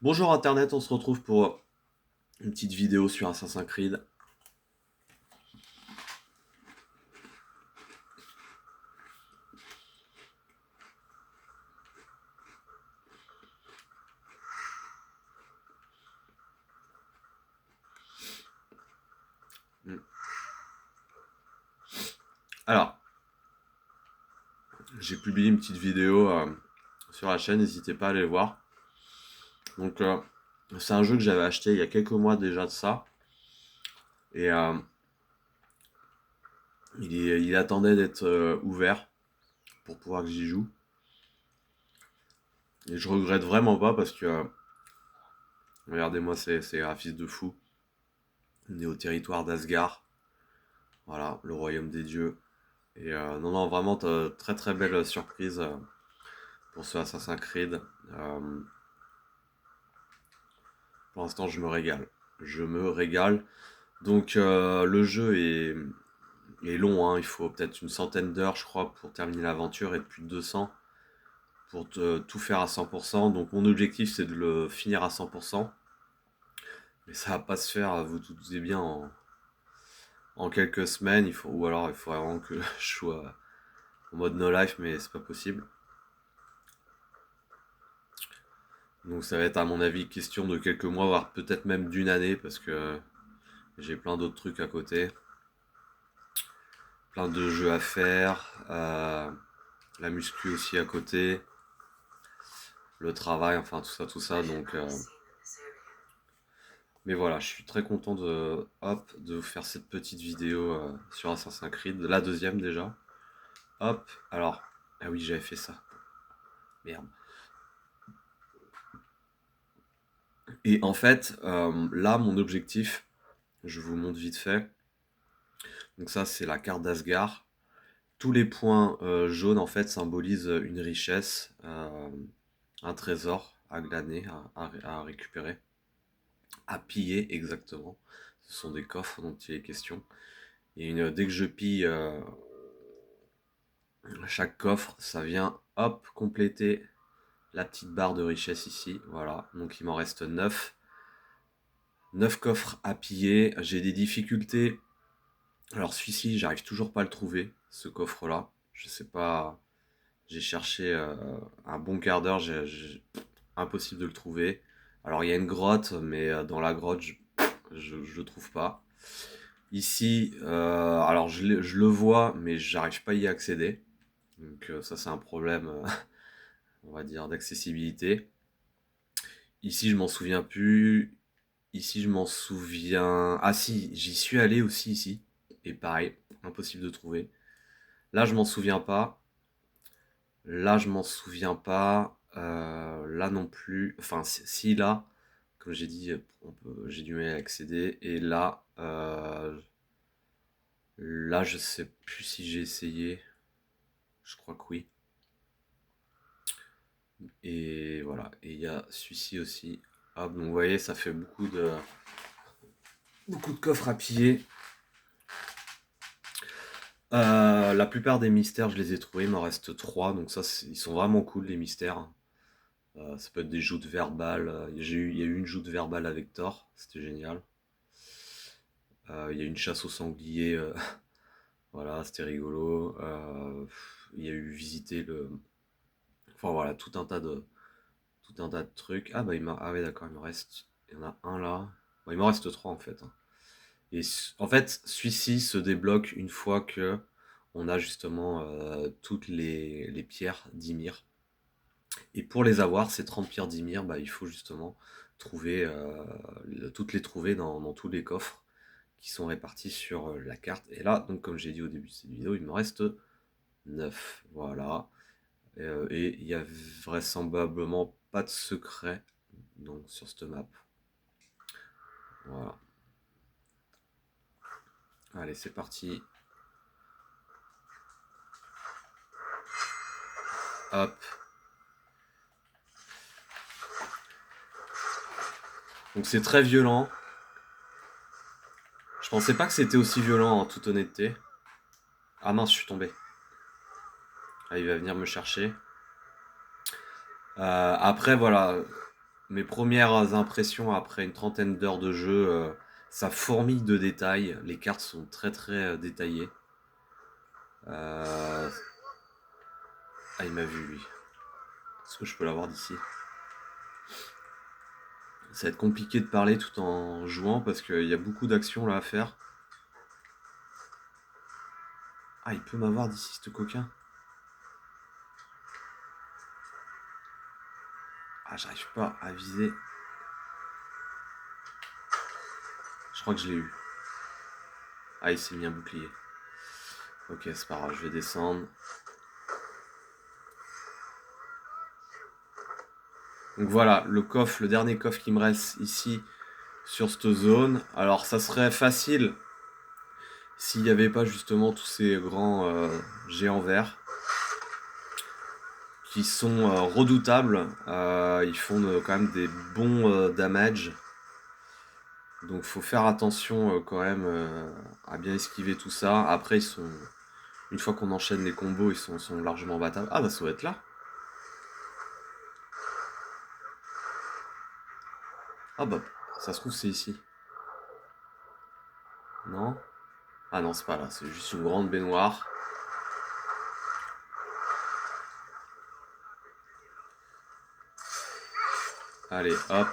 Bonjour Internet, on se retrouve pour une petite vidéo sur Assassin's Creed. Hmm. Alors, j'ai publié une petite vidéo sur la chaîne, n'hésitez pas à aller le voir. Donc, c'est un jeu que j'avais acheté il y a quelques mois déjà de ça. Et il attendait d'être ouvert pour pouvoir que j'y joue. Et je regrette vraiment pas parce que, regardez-moi ces graphismes de fou. On est au territoire d'Asgard. Voilà, le royaume des dieux. Et non, vraiment, très très belle surprise pour ce Assassin's Creed. Euh, pour l'instant, je me régale. Je me régale. Donc, le jeu est long, hein. Il faut peut-être une centaine d'heures, je crois, pour terminer l'aventure et plus de 200 pour tout faire à 100%. Donc, mon objectif, c'est de le finir à 100%. Mais ça va pas se faire, vous doutez bien, en quelques semaines. Ou alors, il faut vraiment que je sois en mode no life, mais c'est pas possible. Donc, ça va être, à mon avis, question de quelques mois, voire peut-être même d'une année, parce que j'ai plein d'autres trucs à côté. Plein de jeux à faire, la muscu aussi à côté, le travail, enfin tout ça. Donc, mais voilà, je suis très content de vous faire cette petite vidéo sur Assassin's Creed, la deuxième déjà. Hop, alors, ah oui, j'avais fait ça. Merde. Et en fait, là, mon objectif, je vous montre vite fait. Donc ça, c'est la carte d'Asgard. Tous les points jaunes, en fait, symbolisent une richesse, un trésor à glaner, à récupérer. À piller exactement. Ce sont des coffres dont il est question. Et dès que je pille chaque coffre, ça vient hop compléter la petite barre de richesse ici. Voilà, donc il m'en reste 9. 9 coffres à piller. J'ai des difficultés. Alors celui-ci, j'arrive toujours pas à le trouver, ce coffre-là. Je sais pas. J'ai cherché un bon quart d'heure, impossible de le trouver. Alors il y a une grotte, mais dans la grotte, je le trouve pas. Ici, alors je le vois, mais j'arrive pas à y accéder. Donc ça c'est un problème, on va dire, d'accessibilité. Ici je m'en souviens plus. Ici je m'en souviens. Ah si, j'y suis allé aussi ici. Et pareil, impossible de trouver. Là je m'en souviens pas. Là je m'en souviens pas. Là non plus. Enfin si là, comme j'ai dit, j'ai du mal à accéder. Et là, là je sais plus si j'ai essayé. Je crois que oui. Et voilà. Et il y a celui-ci aussi. Hop, donc vous voyez, ça fait beaucoup de coffres à piller. La plupart des mystères, je les ai trouvés. Il m'en reste 3. Donc ça, ils sont vraiment cool, les mystères. Ça peut être des joutes verbales. Il y a eu une joute verbale avec Thor. C'était génial. Il y a eu une chasse au sanglier. Voilà, c'était rigolo. Il y a eu visiter le... Enfin voilà, tout un tas de trucs. Ah bah ah ouais d'accord, il y en a un là. Bon, il m'en reste 3 en fait, hein. Et en fait, celui-ci se débloque une fois que on a justement toutes les pierres d'Ymir. Et pour les avoir, ces 30 pierres d'Ymir, bah, il faut justement trouver, toutes les trouver dans tous les coffres qui sont répartis sur la carte. Et là, donc comme j'ai dit au début de cette vidéo, il me reste 9. Voilà. Et il y a vraisemblablement pas de secret donc, sur cette map. Voilà. Allez, c'est parti. Hop. Donc c'est très violent. Je pensais pas que c'était aussi violent en toute honnêteté. Ah mince, je suis tombé. Ah, il va venir me chercher. Après, voilà. mes premières impressions après une trentaine d'heures de jeu, ça fourmille de détails. Les cartes sont très très détaillées. Euh, Ah, il m'a vu lui. Est-ce que je peux l'avoir d'ici? Ça va être compliqué de parler tout en jouant parce qu'il y a beaucoup d'actions là à faire. Ah, il peut m'avoir d'ici, ce coquin. Ah, j'arrive pas à viser. Je crois que je l'ai eu. Ah, il s'est mis un bouclier. Ok, c'est pas grave, je vais descendre. Donc voilà, le coffre, le dernier coffre qui me reste ici sur cette zone. Alors ça serait facile s'il n'y avait pas justement tous ces grands géants verts qui sont redoutables. Ils font quand même des bons damage. Donc faut faire attention quand même à bien esquiver tout ça. Après ils sont, une fois qu'on enchaîne les combos, ils sont largement battables. Ah bah ça doit être là. Ah bah ça se trouve c'est ici. Non? Ah non c'est pas là, c'est juste une grande baignoire. Allez hop.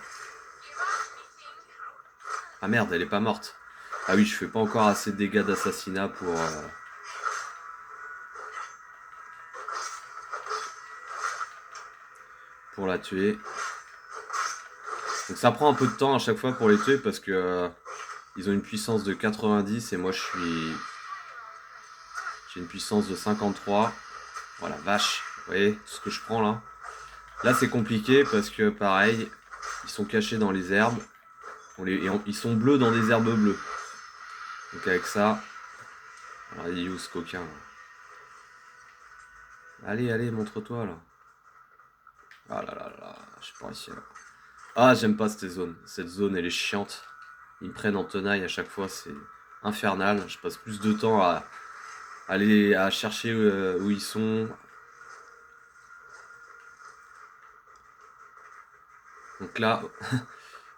Ah merde, elle est pas morte. Ah oui, je fais pas encore assez de dégâts d'assassinat pour la tuer. Donc ça prend un peu de temps à chaque fois pour les tuer parce que ils ont une puissance de 90 et moi j'ai une puissance de 53. Voilà, vache. Vous voyez tout ce que je prends là. Là c'est compliqué parce que pareil, ils sont cachés dans les herbes. Ils sont bleus dans des herbes bleues. Donc avec ça, alors, il est où ce coquin là? Allez, allez, montre-toi là. Ah là là là, je sais pas ici là. Ah, j'aime pas cette zone. Cette zone, elle est chiante. Ils me prennent en tenaille à chaque fois, c'est infernal. Je passe plus de temps à aller à chercher où ils sont. Donc là,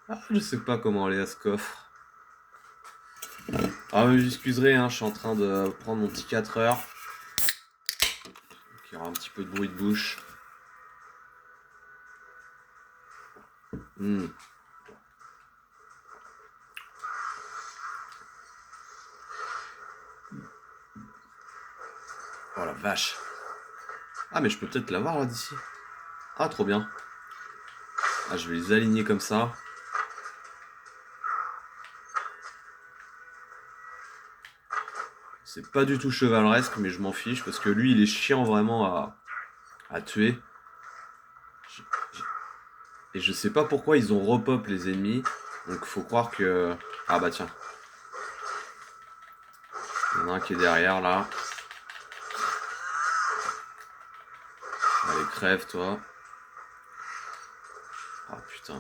ah, je sais pas comment aller à ce coffre. Ah, mais j'excuserai, hein, je suis en train de prendre mon petit 4 heures. Donc, il y aura un petit peu de bruit de bouche. Hmm. Oh la vache. Ah, mais je peux peut-être l'avoir là d'ici. Ah, trop bien. Ah, je vais les aligner comme ça. C'est pas du tout chevaleresque, mais je m'en fiche parce que lui, il est chiant vraiment à tuer. Et je sais pas pourquoi ils ont repop les ennemis. Donc faut croire que... Ah bah tiens. Il y en a un qui est derrière là. Allez, crève toi. Ah putain.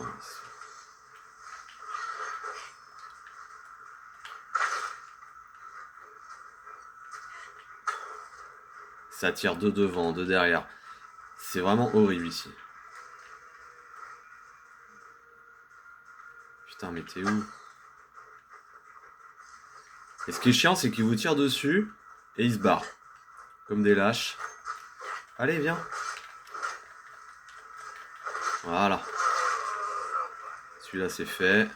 Ça tire de devant, de derrière. C'est vraiment horrible ici. Putain, mais t'es où? Et ce qui est chiant, c'est qu'ils vous tirent dessus et ils se barrent. Comme des lâches. Allez, viens. Voilà. Celui-là, c'est fait.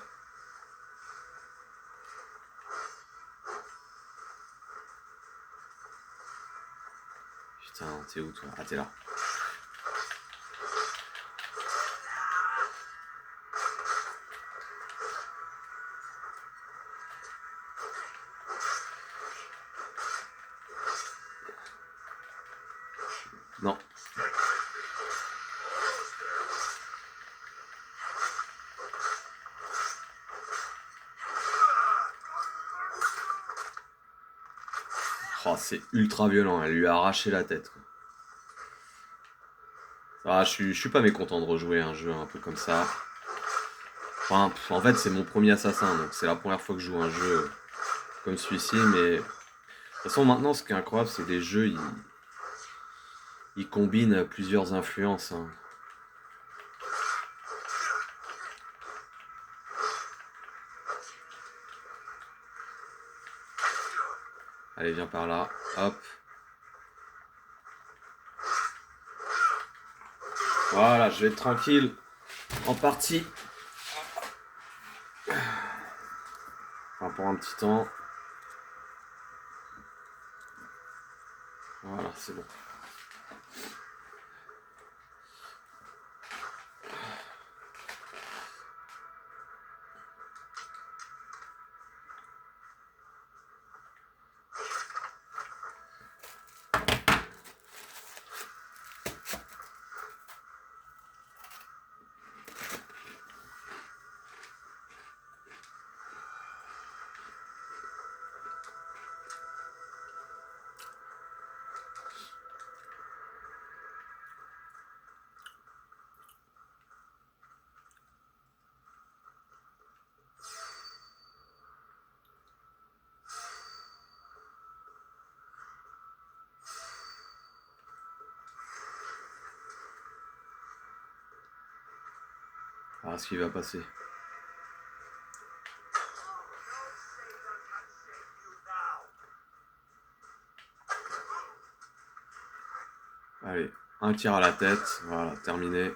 Putain, t'es où toi? Ah, t'es là. Non. Oh, c'est ultra violent. Elle lui a arraché la tête. Ah, je suis pas mécontent de rejouer un jeu un peu comme ça. Enfin, en fait, c'est mon premier assassin, donc c'est la première fois que je joue un jeu comme celui-ci. Mais de toute façon, maintenant, ce qui est incroyable, c'est que les jeux, ils combinent plusieurs influences, hein. Allez, viens par là. Hop. Voilà, je vais être tranquille. En partie. Enfin, pour un petit temps. Voilà, c'est bon. On va voir ce qui va passer. Allez, un tir à la tête. Voilà, terminé.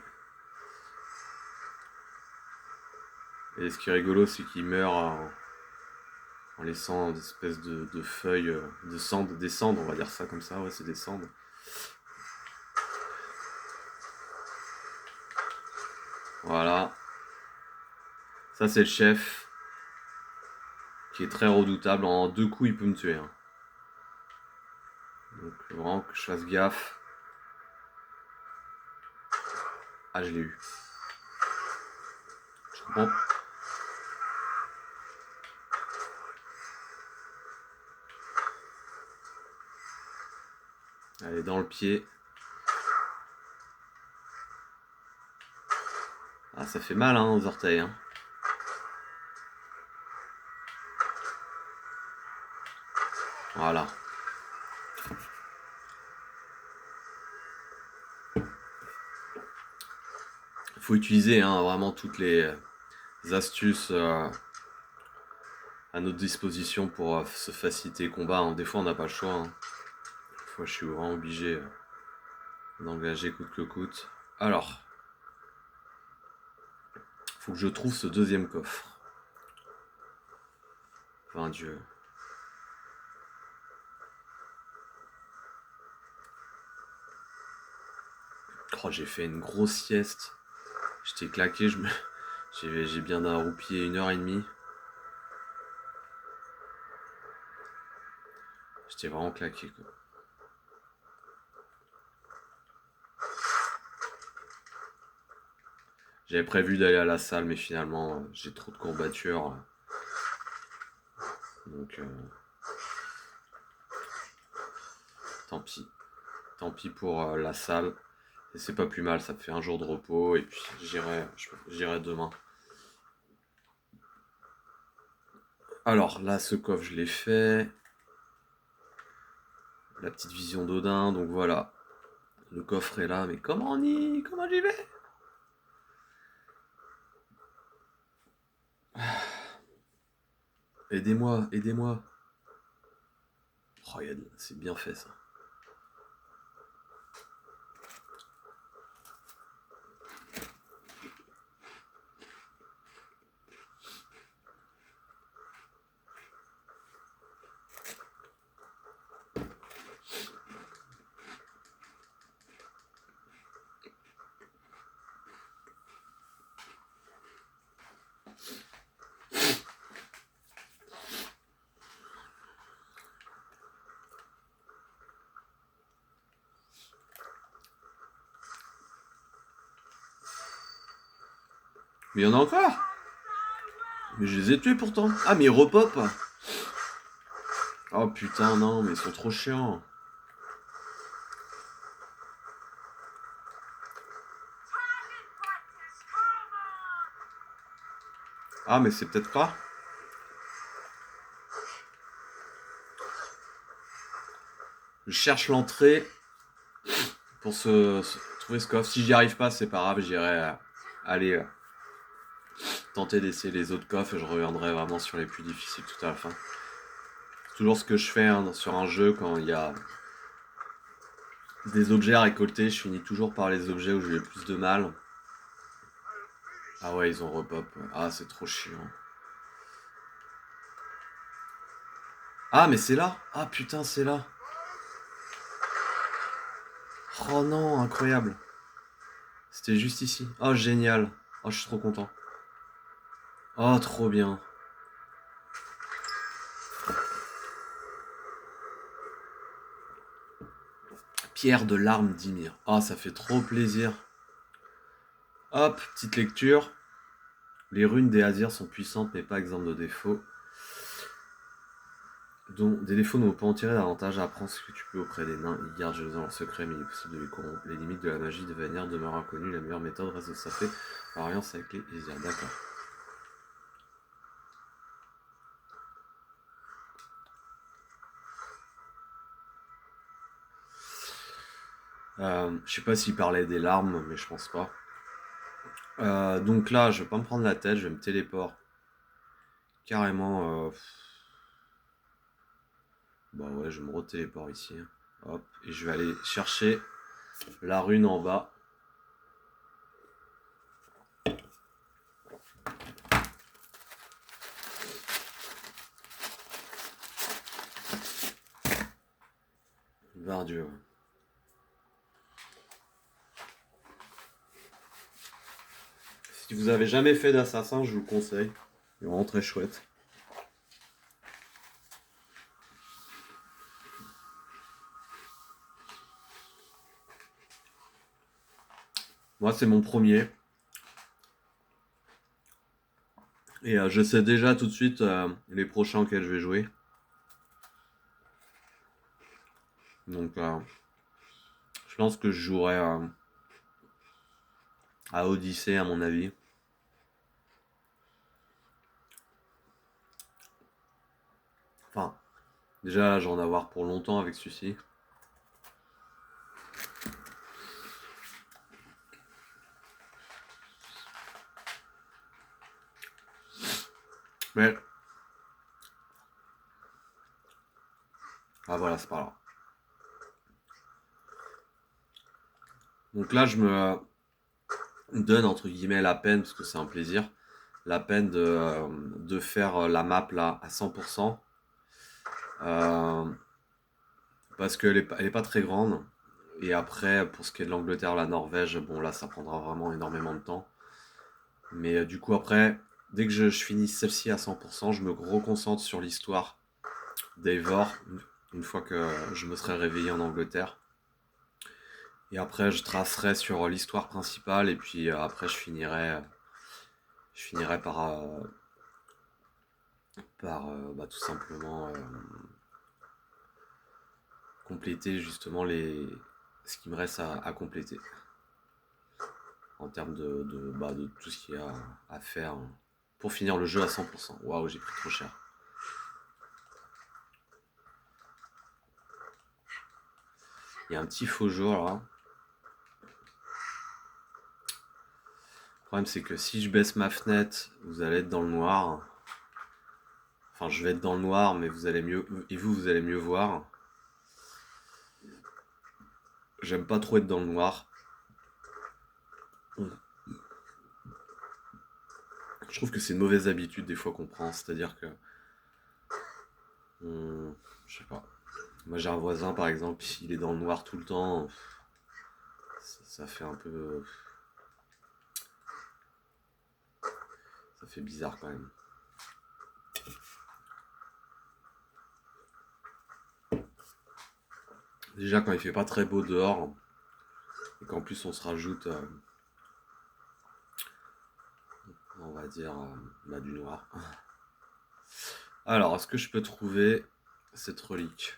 Et ce qui est rigolo, c'est qu'il meurt en laissant des espèces de feuilles, de cendres, des cendres, on va dire ça comme ça. Ouais, c'est des cendres. Voilà. Ça, c'est le chef. Qui est très redoutable. En 2 coups, il peut me tuer. Hein. Donc, vraiment que je fasse gaffe. Ah, je l'ai eu. Je comprends. Allez, dans le pied. Ah, ça fait mal, hein, aux orteils. Hein. Voilà. Il faut utiliser hein, vraiment toutes les astuces à notre disposition pour se faciliter le combat. Hein. Des fois, on n'a pas le choix. Hein. Des fois, je suis vraiment obligé d'engager coûte que coûte. Alors, faut que je trouve ce deuxième coffre. Enfin, Dieu. Oh, j'ai fait une grosse sieste. J'étais claqué, j'ai bien roupillé 1h30. J'étais vraiment claqué quoi. J'avais prévu d'aller à la salle, mais finalement, j'ai trop de courbatures. Donc, tant pis. Tant pis pour la salle. Et c'est pas plus mal, ça me fait un jour de repos. Et puis, j'irai demain. Alors, là, ce coffre, je l'ai fait. La petite vision d'Odin, donc voilà. Le coffre est là, mais comment j'y vais? Aidez-moi, aidez-moi. Oh, c'est bien fait ça. Mais il y en a encore. Mais je les ai tués pourtant. Ah, mais ils repopent. Oh putain, non, mais ils sont trop chiants. Ah, mais c'est peut-être pas. Je cherche l'entrée pour trouver ce coffre. Si j'y arrive pas, c'est pas grave, j'irai aller tenter d'essayer les autres coffres et je reviendrai vraiment sur les plus difficiles tout à la fin. toujours ce que je fais hein, sur un jeu quand il y a des objets à récolter. Je finis toujours par les objets où j'ai le plus de mal. Ah ouais, ils ont repop. Ah, c'est trop chiant. Ah, mais c'est là. Ah putain, c'est là. Oh non, incroyable. C'était juste ici. Oh, génial. Oh, je suis trop content. Oh, trop bien. Pierre de l'arme d'Ymir. Oh, ça fait trop plaisir. Hop, petite lecture. Les runes des Azirs sont puissantes mais pas exemptes de défauts. Donc, des défauts ne vont pas en tirer davantage. Apprends ce que tu peux auprès des nains. Ils gardent dans leur secret, mais il est possible de les corrompre. Les limites de la magie de Vanir demeurent inconnues. La meilleure méthode reste de s'appeler par alliance avec les Azirs. D'accord. Je sais pas s'il parlait des larmes, mais je pense pas. Donc là, je vais pas me prendre la tête, je vais me téléport carrément. Bah ouais, je me retéléport ici. Hop, et je vais aller chercher la rune en bas. Vardieu. Si vous avez jamais fait d'assassin, je vous le conseille. Il est vraiment très chouette. Moi, c'est mon premier. Et je sais déjà tout de suite les prochains auxquels je vais jouer. Donc, je pense que je jouerai à Odyssey, à mon avis. Enfin, déjà, j'en ai avoir pour longtemps avec celui-ci. Mais... Ah voilà, c'est pas là. Donc là, je me donne entre guillemets la peine, parce que c'est un plaisir, la peine de faire la map là à 100%. Parce elle est pas très grande. Et après, pour ce qui est de l'Angleterre, la Norvège, bon là, ça prendra vraiment énormément de temps. Mais du coup, après, dès que je finis celle-ci à 100%, je me reconcentre sur l'histoire d'Eivor, une fois que je me serai réveillé en Angleterre. Et après, je tracerai sur l'histoire principale, et puis après, je finirai par bah, tout simplement compléter justement ce qui me reste à compléter en termes de tout ce qu'il y a à faire pour finir le jeu à 100%. Waouh, j'ai pris trop cher. Il y a un petit faux jour là. Le problème c'est que si je baisse ma fenêtre, vous allez être dans le noir. Enfin, je vais être dans le noir, mais vous allez mieux et vous allez mieux voir. J'aime pas trop être dans le noir. Je trouve que c'est une mauvaise habitude des fois qu'on prend, c'est-à-dire que je sais pas. Moi j'ai un voisin par exemple, il est dans le noir tout le temps. Ça fait un peu. Ça fait bizarre quand même. Déjà quand il fait pas très beau dehors, et qu'en plus on se rajoute, on va dire, du noir. Alors, est-ce que je peux trouver cette relique?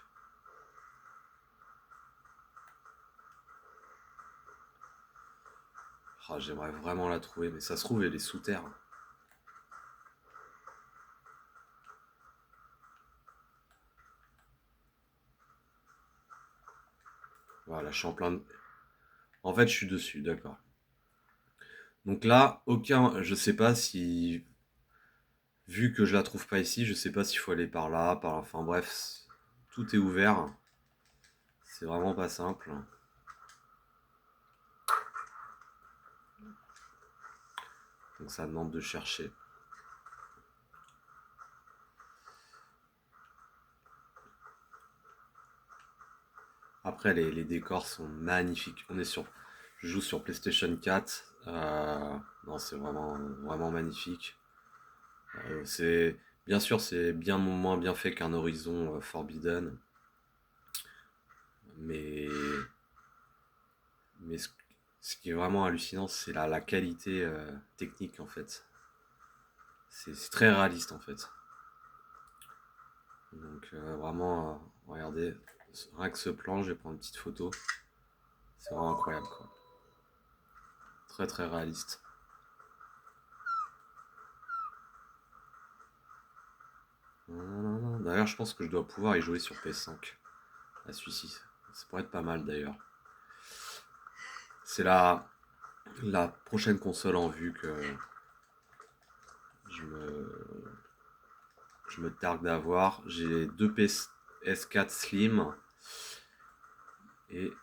Ah, j'aimerais vraiment la trouver, mais ça se trouve elle est sous terre. Voilà, je suis en plein de... En fait, je suis dessus, d'accord. Donc là, je sais pas si Vu que je la trouve pas ici, je sais pas s'il faut aller par là, par là. Enfin bref, tout est ouvert. C'est vraiment pas simple. Donc ça demande de chercher. Après, les décors sont magnifiques. Je joue sur PlayStation 4. Non, c'est vraiment, vraiment magnifique. Bien sûr, c'est bien moins bien fait qu'un Horizon Forbidden, mais, mais ce qui est vraiment hallucinant, c'est la qualité technique en fait. C'est très réaliste en fait. Donc vraiment, regardez, rien que ce plan, je vais prendre une petite photo. C'est vraiment incroyable quoi. Très très réaliste. D'ailleurs, je pense que je dois pouvoir y jouer sur PS5. À celui-ci. Ça pourrait être pas mal d'ailleurs. C'est la prochaine console en vue que je me, je me targue d'avoir. J'ai deux PS4 Slim. Et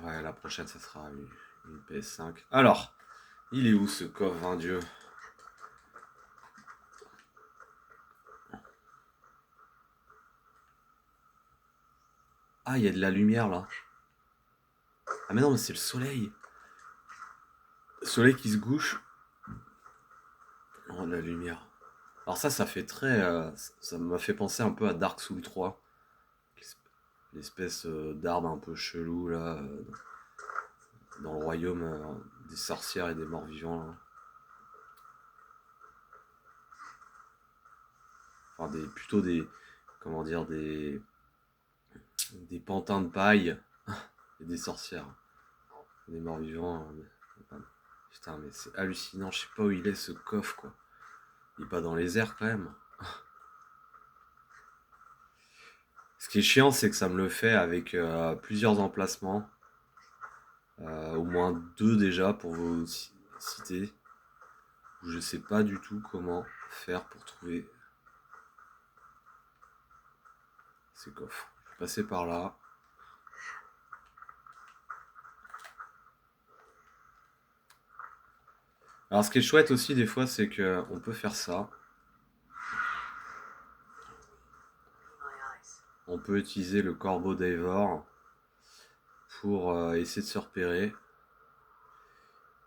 ouais, la prochaine, ça sera une PS5. Alors, il est où ce coffre, hein, Dieu? Ah, il y a de la lumière là. Ah, mais non, mais c'est le soleil. Le soleil qui se couche. Oh, de la lumière. Alors, ça fait très. Ça m'a fait penser un peu à Dark Souls 3. L'espèce d'arbre un peu chelou là. Dans le royaume des sorcières et des morts-vivants là. Enfin, plutôt des. Comment dire, des pantins de paille et des sorcières. Des morts-vivants. Putain, mais c'est hallucinant. Je sais pas où il est ce coffre quoi. Il est pas dans les airs quand même. Ce qui est chiant, c'est que ça me le fait avec plusieurs emplacements. Au moins deux déjà pour vous citer. Où je sais pas du tout comment faire pour trouver ces coffres. Je vais passer par là. Alors ce qui est chouette aussi des fois, c'est que on peut faire ça. On peut utiliser le corbeau d'Eivor pour essayer de se repérer.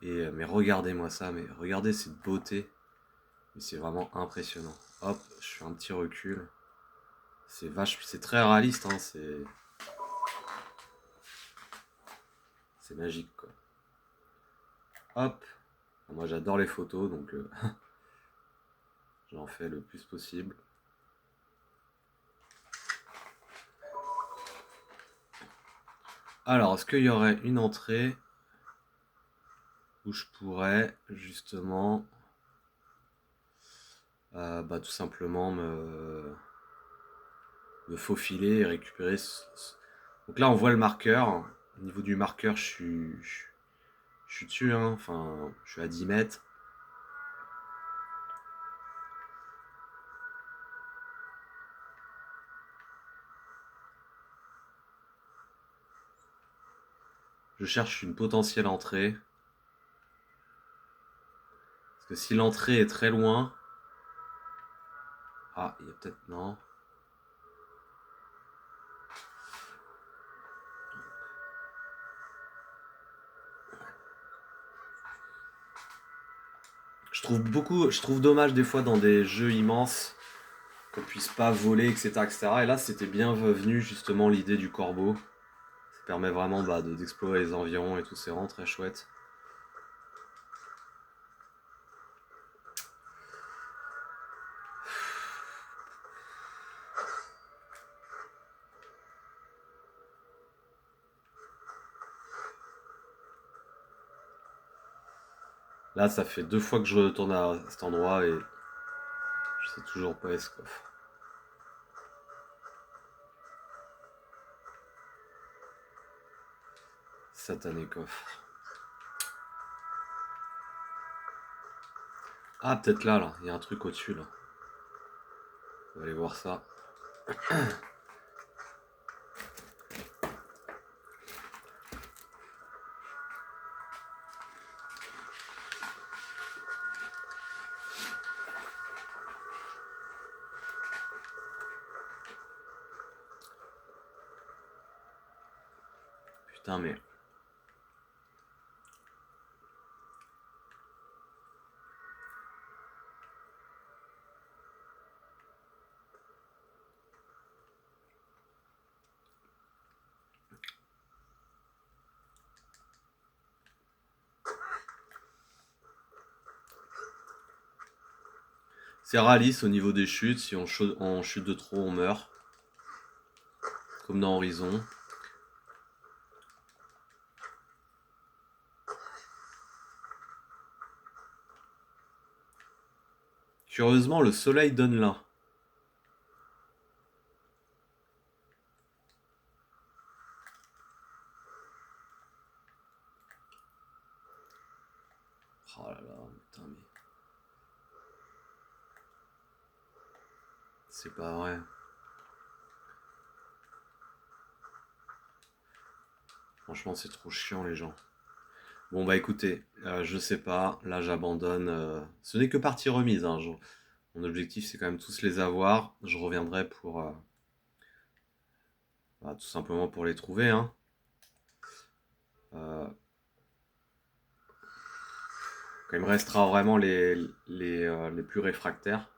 Et mais regardez-moi ça, mais regardez cette beauté. Mais c'est vraiment impressionnant. Hop, je fais un petit recul. C'est très réaliste, hein, c'est magique quoi. Hop, moi j'adore les photos donc j'en fais le plus possible. Alors, est-ce qu'il y aurait une entrée où je pourrais justement tout simplement me faufiler et récupérer Donc là on voit le marqueur. Au niveau du marqueur je suis dessus, hein. Enfin je suis à 10 mètres. Je cherche une potentielle entrée. Parce que si l'entrée est très loin... Ah, il y a peut-être... Non. Je trouve dommage des fois dans des jeux immenses qu'on puisse pas voler, etc., etc. Et là, c'était bien venu justement l'idée du corbeau. Ça permet vraiment d'explorer les environs et tout, c'est vraiment très chouette. Là, ça fait 2 fois que je retourne à cet endroit et je sais toujours pas ce coffre. Satané coffre. Ah, peut-être là, il y a un truc au-dessus là. On va aller voir ça. Putain, mais... C'est réaliste au niveau des chutes. Si on chute de trop, on meurt. Comme dans Horizon. Curieusement, le soleil donne là. Oh là là, putain, mais... C'est pas vrai. Franchement, c'est trop chiant, les gens. Bon, bah écoutez, je sais pas. Là, j'abandonne. Ce n'est que partie remise, hein. Mon objectif, c'est quand même tous les avoir. Je reviendrai pour... bah, tout simplement pour les trouver, hein. Euh, Quand il me restera vraiment les plus réfractaires.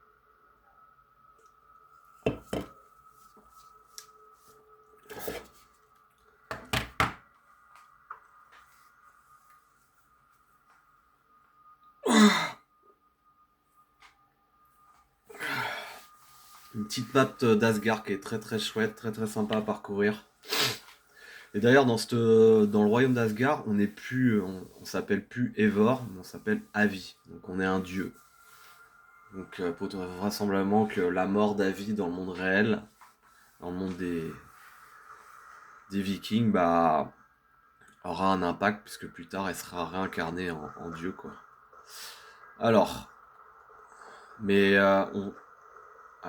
Une petite map d'Asgard qui est très très chouette, très très sympa à parcourir. Et d'ailleurs, dans le royaume d'Asgard, on s'appelle plus Eivor, mais on s'appelle Avi. Donc on est un dieu. Donc vraisemblablement que la mort d'Avi dans le monde réel, dans le monde des Vikings, bah, aura un impact puisque plus tard elle sera réincarnée en dieu, quoi. Alors, mais ah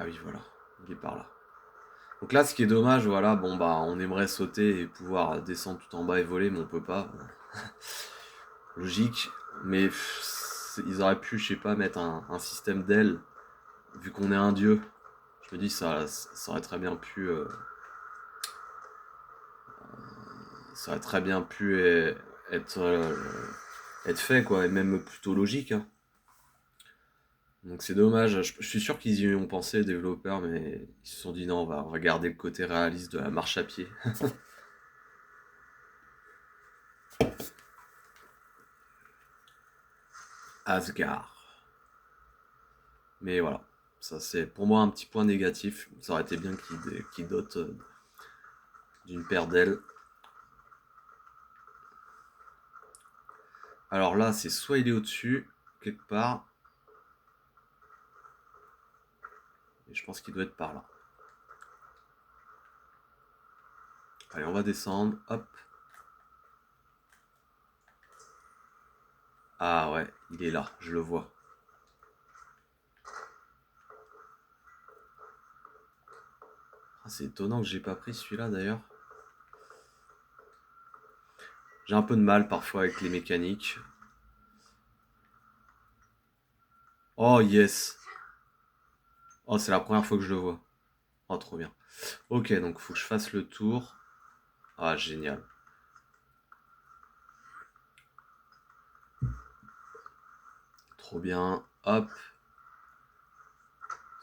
oui, voilà, il est par là. Donc là, ce qui est dommage, voilà, bon bah, on aimerait sauter et pouvoir descendre tout en bas et voler, mais on peut pas. Logique, mais ils auraient pu, je sais pas, mettre un système d'ailes, vu qu'on est un dieu. Je me dis, ça aurait très bien pu, ça aurait très bien pu être, être fait, quoi, et même plutôt logique, hein. Donc c'est dommage, je suis sûr qu'ils y ont pensé, les développeurs, mais ils se sont dit non, on va garder le côté réaliste de la marche à pied. Asgard. Mais voilà, ça c'est pour moi un petit point négatif. Ça aurait été bien qu'ils dotent d'une paire d'ailes. Alors là, c'est soit il est au-dessus, quelque part, et je pense qu'il doit être par là. Allez, on va descendre, hop. Ah ouais, il est là, je le vois. Ah, c'est étonnant que j'ai pas pris celui-là d'ailleurs. J'ai un peu de mal parfois avec les mécaniques. Oh yes. Oh, c'est la première fois que je le vois. Oh, trop bien. Ok, donc faut que je fasse le tour. Ah, génial. Trop bien. Hop.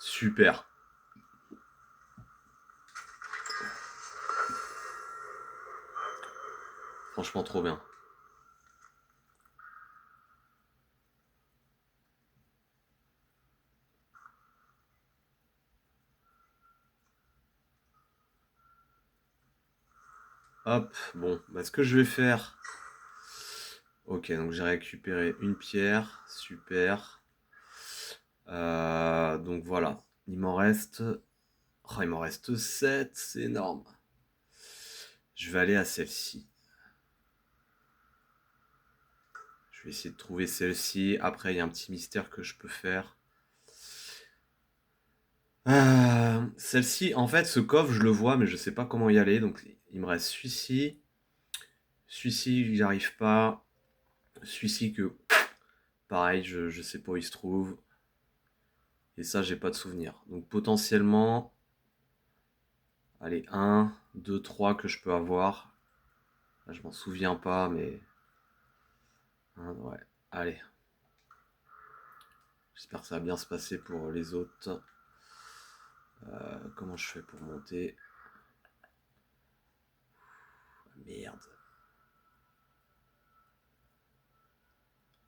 Super. Franchement, trop bien. Hop. Bon, bah, ce que je vais faire. Ok, donc j'ai récupéré une pierre. Super. Donc voilà. Il m'en reste. Oh, il m'en reste 7. C'est énorme. Je vais aller à celle-ci. Je vais essayer de trouver celle-ci. Après, il y a un petit mystère que je peux faire. Celle-ci, en fait, ce coffre, je le vois, mais je sais pas comment y aller. Donc, il me reste celui-ci. Celui-ci, j'y arrive pas. Celui-ci que, pareil, je sais pas où il se trouve. Et ça, j'ai pas de souvenir. Donc, potentiellement, allez, un, 2, 3 que je peux avoir. Là, je m'en souviens pas, mais... Ouais, allez. J'espère que ça va bien se passer pour les autres. Comment je fais pour monter? Merde.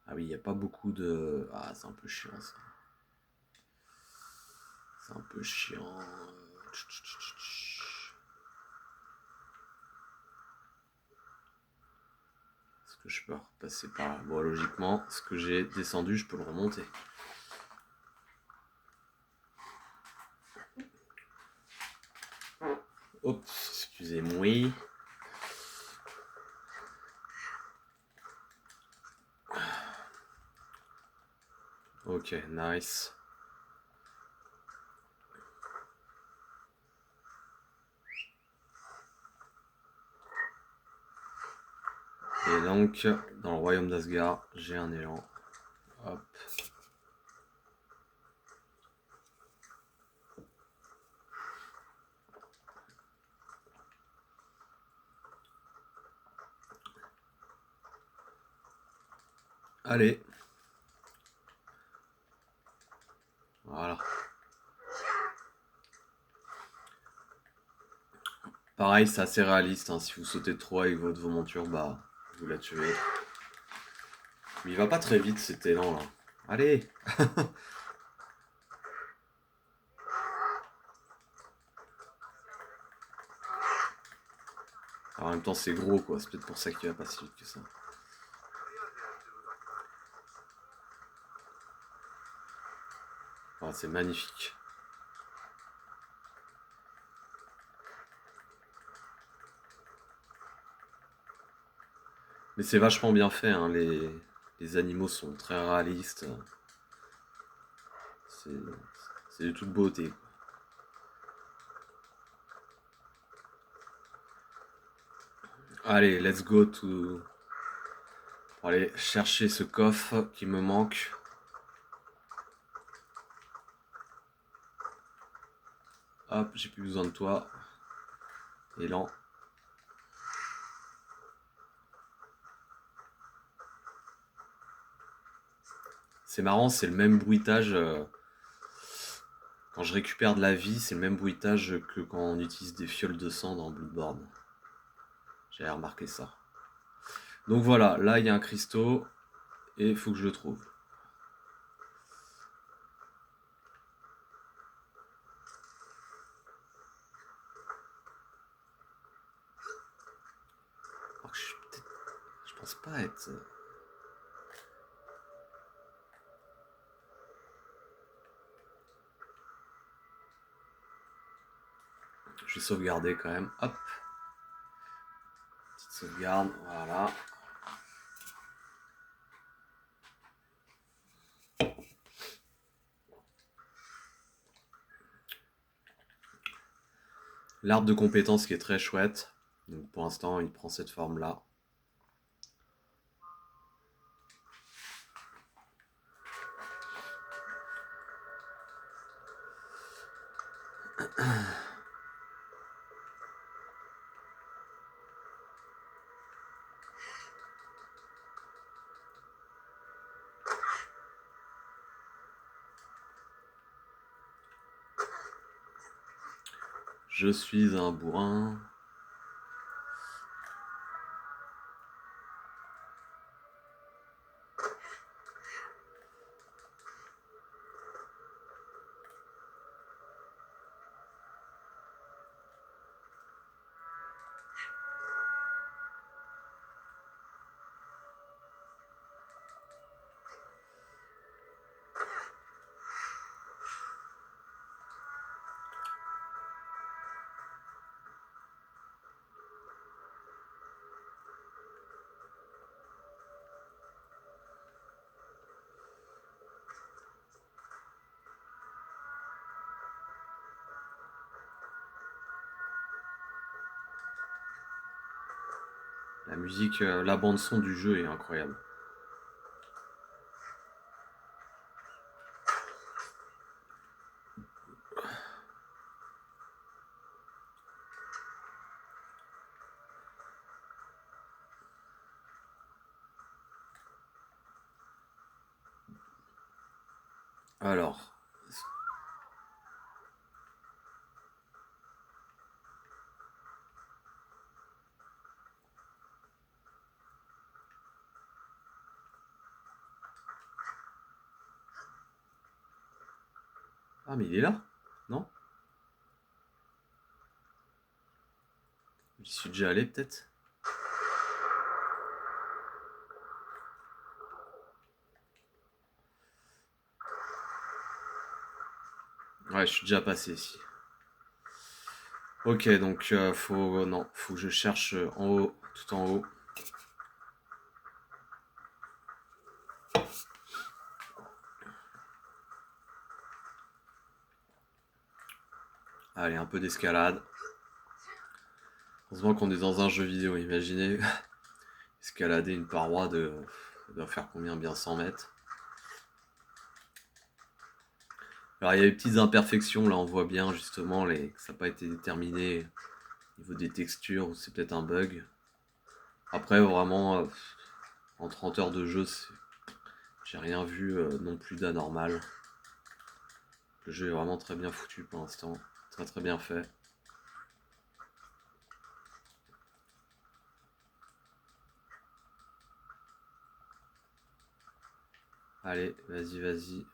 Ah oui, il n'y a pas beaucoup de... Ah, c'est un peu chiant ça. C'est un peu chiant. Est-ce que je peux repasser par là? Bon, logiquement, ce que j'ai descendu, je peux le remonter. Hop, excusez-moi. Ok, nice. Et donc, dans le royaume d'Asgard, j'ai un élan. Hop. Allez. Voilà. Pareil, c'est assez réaliste. Hein. Si vous sautez trop avec votre monture, bah, vous la tuez. Mais il va pas très vite cet élan là. Allez. Alors, en même temps, c'est gros quoi. C'est peut-être pour ça qu'il va pas si vite que ça. Ah, c'est magnifique. Mais c'est vachement bien fait, hein. Les animaux sont très réalistes. C'est c'est de toute beauté. Allez, let's go to... pour aller chercher ce coffre qui me manque. Hop, j'ai plus besoin de toi. Élan. C'est marrant, c'est le même bruitage. Quand je récupère de la vie, c'est le même bruitage que quand on utilise des fioles de sang dans Bloodborne. J'avais remarqué ça. Donc voilà, là il y a un cristaux et il faut que je le trouve. Alors que je pense pas être... Je vais sauvegarder quand même. Hop. Petite sauvegarde, voilà. L'arbre de compétences qui est très chouette. Donc pour l'instant, il prend cette forme-là. Je suis un bourrin. La musique, la bande son du jeu est incroyable. Alors. Ah, mais il est là? Non? J'y suis déjà allé, peut-être? Ouais, je suis déjà passé ici. Ok, donc non, faut que je cherche en haut, tout en haut. Allez, un peu d'escalade. Heureusement qu'on est dans un jeu vidéo, imaginez escalader une paroi ça doit faire combien, bien 100 mètres. Alors il y a des petites imperfections, là on voit bien justement que ça n'a pas été déterminé au niveau des textures, ou c'est peut-être un bug. Après vraiment, en 30 heures de jeu, j'ai rien vu non plus d'anormal. Le jeu est vraiment très bien foutu pour l'instant, très très bien fait. Allez, vas-y, vas-y.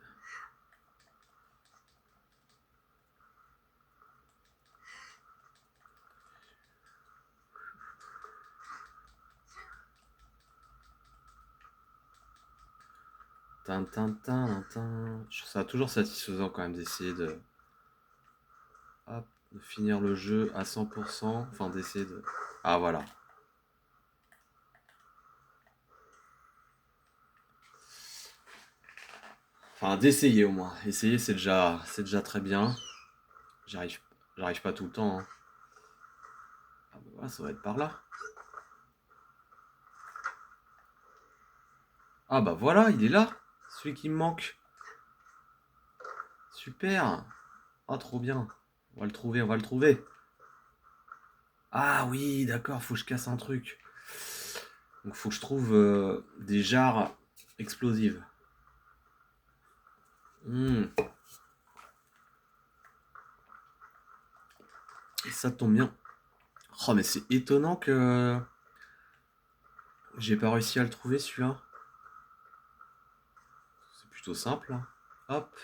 Tin, tin, tin, tin. Je trouve ça toujours satisfaisant quand même d'essayer de finir le jeu à 100%. Enfin, d'essayer de... Ah, voilà. Enfin, d'essayer au moins. Essayer, c'est déjà très bien. J'arrive, j'arrive pas tout le temps, hein. Ah bah voilà, ça va être par là. Ah bah voilà, il est là. Celui qui me manque. Super. Ah, trop bien. On va le trouver, on va le trouver. Ah oui, d'accord, faut que je casse un truc. Donc faut que je trouve des jarres explosives. Hmm. Et ça tombe bien. Oh mais c'est étonnant que j'ai pas réussi à le trouver celui-là. C'est plutôt simple, hein. Hop.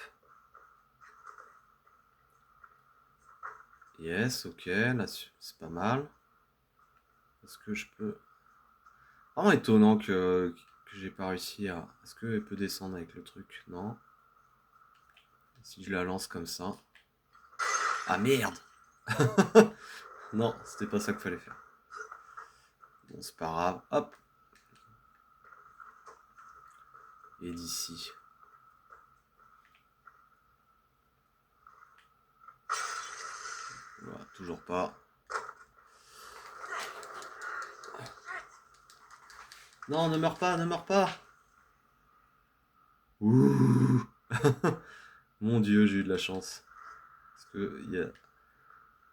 Yes, ok, là c'est pas mal. Est-ce que je peux... Vraiment étonnant que j'ai pas réussi à... Est-ce qu'elle peut descendre avec le truc? Non. Si je la lance comme ça... Ah merde! Non, c'était pas ça qu'il fallait faire. Bon, c'est pas grave. Hop! Et d'ici. Voilà, toujours pas. Non, ne meurs pas, ne meurs pas! Ouh! Mon dieu, j'ai eu de la chance. Parce que il y a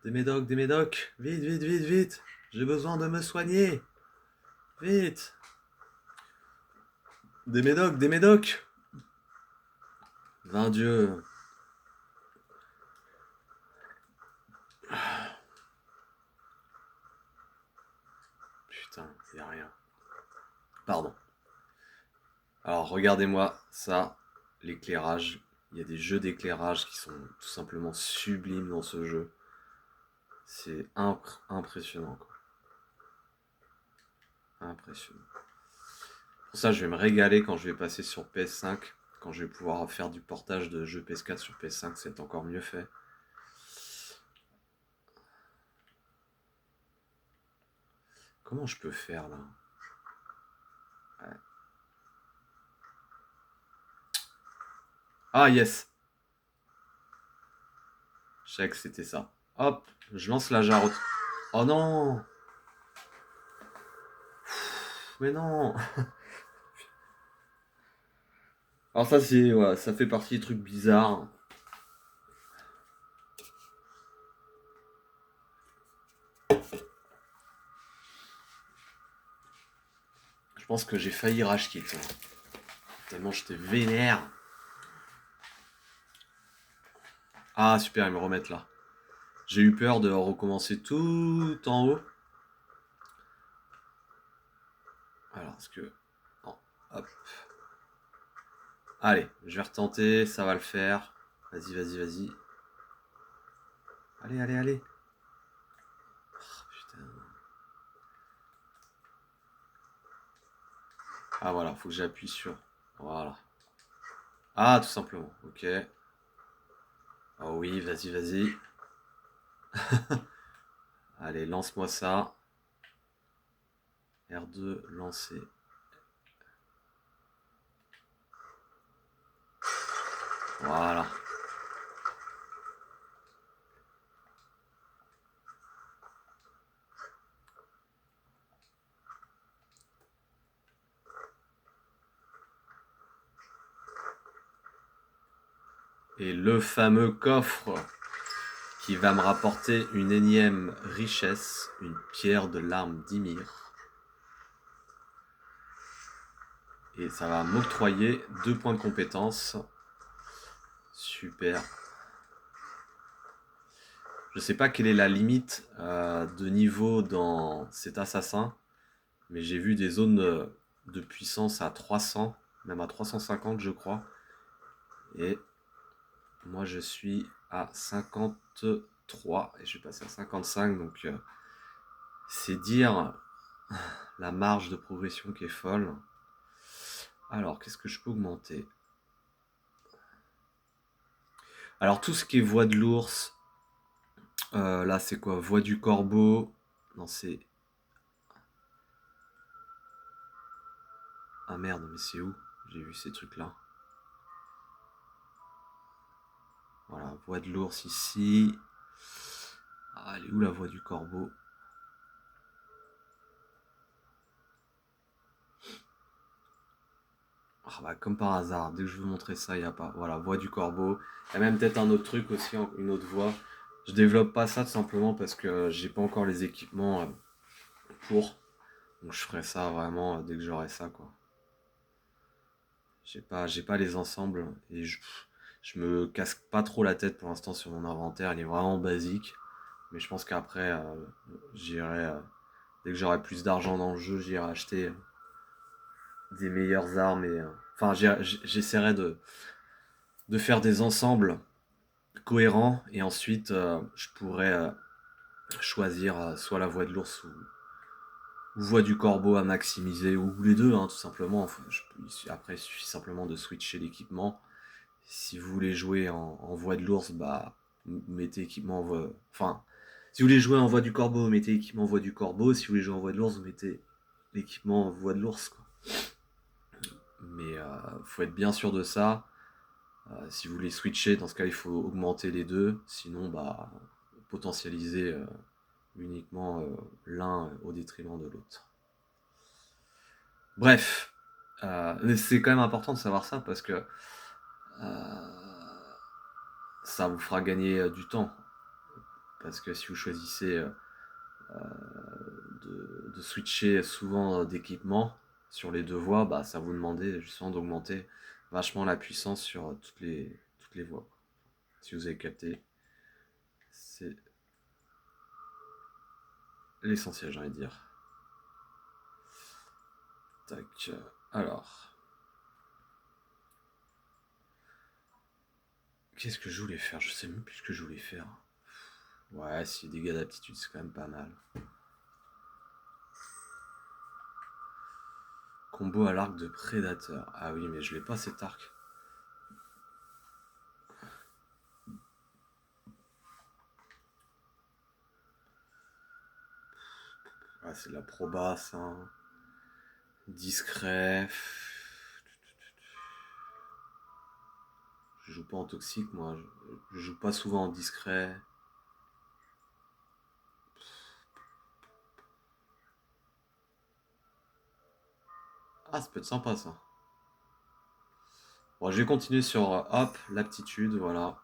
des médocs! Vite, vite, vite, vite! J'ai besoin de me soigner! Vite! Des médocs! 20 dieux! Putain, y a rien. Pardon. Alors regardez-moi ça, l'éclairage. Il y a des jeux d'éclairage qui sont tout simplement sublimes dans ce jeu. C'est impressionnant, quoi. Impressionnant. Pour ça, je vais me régaler quand je vais passer sur PS5. Quand je vais pouvoir faire du portage de jeux PS4 sur PS5, c'est encore mieux fait. Comment je peux faire là? Ouais. Ah yes! Je savais que c'était ça. Hop, je lance la jarre. Oh non! Mais non. Alors ça c'est ouais, ça fait partie des trucs bizarres. Je pense que j'ai failli rage quit. Tellement j'étais vénère. Ah super, ils me remettent là. J'ai eu peur de recommencer tout en haut. Alors, est-ce que... Non, hop. Allez, je vais retenter, ça va le faire. Vas-y, vas-y, vas-y. Allez, allez, allez. Oh, putain. Ah voilà, faut que j'appuie sur... Voilà. Ah, tout simplement, ok. Oh oui, vas-y, vas-y. Allez, lance-moi ça. R2, lancer. Voilà. Et le fameux coffre qui va me rapporter une énième richesse, une pierre de l'arme d'Ymir. Et ça va m'octroyer 2 points de compétence. Super. Je sais pas quelle est la limite de niveau dans cet assassin, mais j'ai vu des zones de puissance à 300, même à 350 je crois. Et moi je suis à 53 et je vais passer à 55, donc c'est dire la marge de progression qui est folle. Alors qu'est-ce que je peux augmenter? Alors tout ce qui est voix de l'ours, là c'est quoi? Voix du corbeau. Non c'est... Ah merde, mais c'est où? J'ai vu ces trucs là. Voilà, voix de l'ours ici. Ah, elle est où la voix du corbeau? Ah bah comme par hasard, dès que je veux montrer ça, il n'y a pas. Voilà, voix du corbeau. Il y a même peut-être un autre truc aussi, une autre voix. Je développe pas ça tout simplement parce que j'ai pas encore les équipements pour. Donc je ferai ça vraiment dès que j'aurai ça quoi. J'ai pas les ensembles et je me casse pas trop la tête pour l'instant sur mon inventaire. Il est vraiment basique. Mais je pense qu'après, j'irai, dès que j'aurai plus d'argent dans le jeu, j'irai acheter des meilleures armes et enfin j'essaierai de faire des ensembles cohérents et ensuite je pourrais choisir soit la voie de l'ours ou voie du corbeau à maximiser ou les deux hein, tout simplement. Enfin, après il suffit simplement de switcher l'équipement. Si vous voulez jouer en voie de l'ours, bah mettez équipement en voie... Enfin, si vous voulez jouer en voie du corbeau, mettez équipement en voie du corbeau. Si vous voulez jouer en voie de l'ours, vous mettez l'équipement en voie de l'ours quoi. Mais faut être bien sûr de ça. Si vous voulez switcher, dans ce cas, il faut augmenter les deux. Sinon, bah, potentialiser uniquement l'un au détriment de l'autre. Bref, c'est quand même important de savoir ça parce que ça vous fera gagner du temps. Parce que si vous choisissez de switcher souvent d'équipement sur les deux voies, bah, ça vous demandait justement d'augmenter vachement la puissance sur toutes les voies. Si vous avez capté, c'est l'essentiel, j'ai envie de dire. Tac. Alors. Qu'est-ce que je voulais faire? Je sais même plus ce que je voulais faire. Ouais, si dégâts d'aptitude, c'est quand même pas mal. Combo à l'arc de prédateur. Ah oui, mais je l'ai pas cet arc. Ouais, c'est de la proba, ça. Discret. Je joue pas en toxique, moi. Je joue pas souvent en discret. Ah, ça peut être sympa ça. Bon, je vais continuer sur hop, l'aptitude, voilà.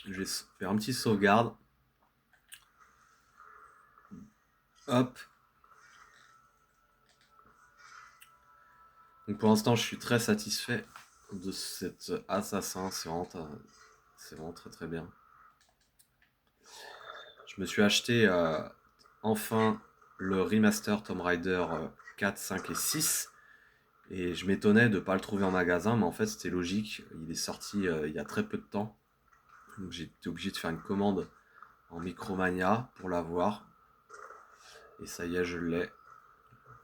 Je vais faire un petit sauvegarde. Hop. Donc pour l'instant, je suis très satisfait de cet assassin. C'est vraiment très très bien. Je me suis acheté enfin le remaster Tomb Raider 4, 5 et 6. Et je m'étonnais de ne pas le trouver en magasin, mais en fait c'était logique. Il est sorti il y a très peu de temps. Donc j'ai été obligé de faire une commande en Micromania pour l'avoir. Et ça y est, je l'ai.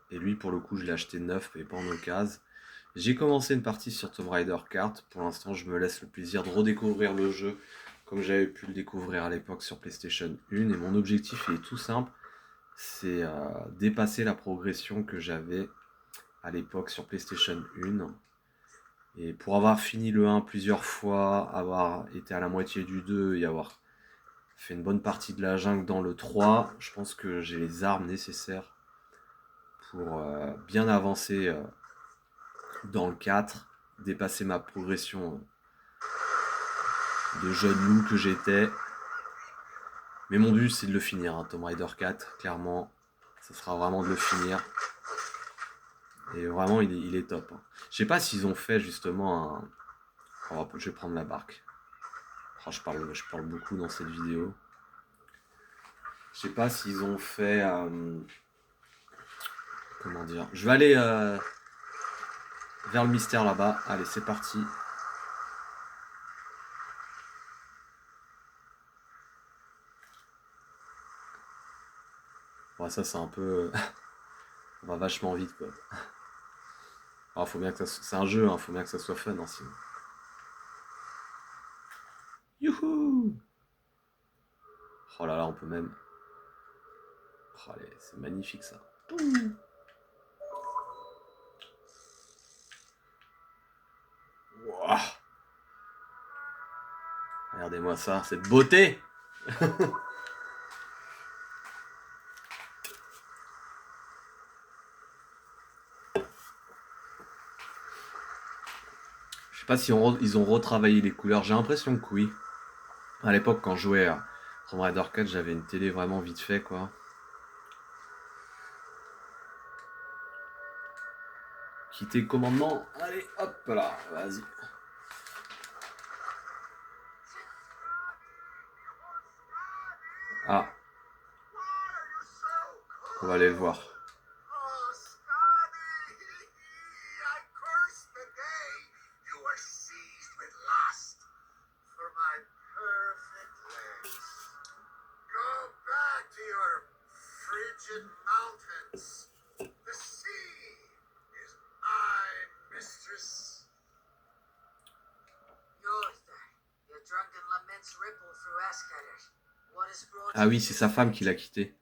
Et lui, pour le coup, je l'ai acheté neuf et pas en occasion. J'ai commencé une partie sur Tomb Raider 4. Pour l'instant, je me laisse le plaisir de redécouvrir le jeu comme j'avais pu le découvrir à l'époque sur PlayStation 1. Et mon objectif est tout simple, c'est dépasser la progression que j'avais à l'époque sur PlayStation 1. Et pour avoir fini le 1 plusieurs fois, avoir été à la moitié du 2 et avoir fait une bonne partie de la jungle dans le 3, je pense que j'ai les armes nécessaires pour bien avancer dans le 4, dépasser ma progression de jeune loup que j'étais. Mais mon but c'est de le finir, hein, Tomb Raider 4, clairement, ça sera vraiment de le finir. Et vraiment il est top. Hein. Je sais pas s'ils ont fait justement un... Oh, je vais prendre la barque. Oh, je parle beaucoup dans cette vidéo. Je sais pas s'ils ont fait... comment dire. Je vais aller vers le mystère là-bas. Allez, c'est parti. Ouais, ça c'est un peu... on va vachement vite quoi. Alors, faut bien que ça... C'est un jeu, hein, faut bien que ça soit fun hein, sinon. Youhou! Oh là là, on peut même... Oh, allez, c'est magnifique ça. Wow. Regardez-moi ça, cette beauté! Je sais pas si ils ont retravaillé les couleurs, j'ai l'impression que oui. À l'époque, quand je jouais à Tomb Raider 4, j'avais une télé vraiment vite fait quoi. Quitter le commandement, allez hop là, vas-y. Ah, on va aller le voir. Ah oui, c'est sa femme qui l'a quitté.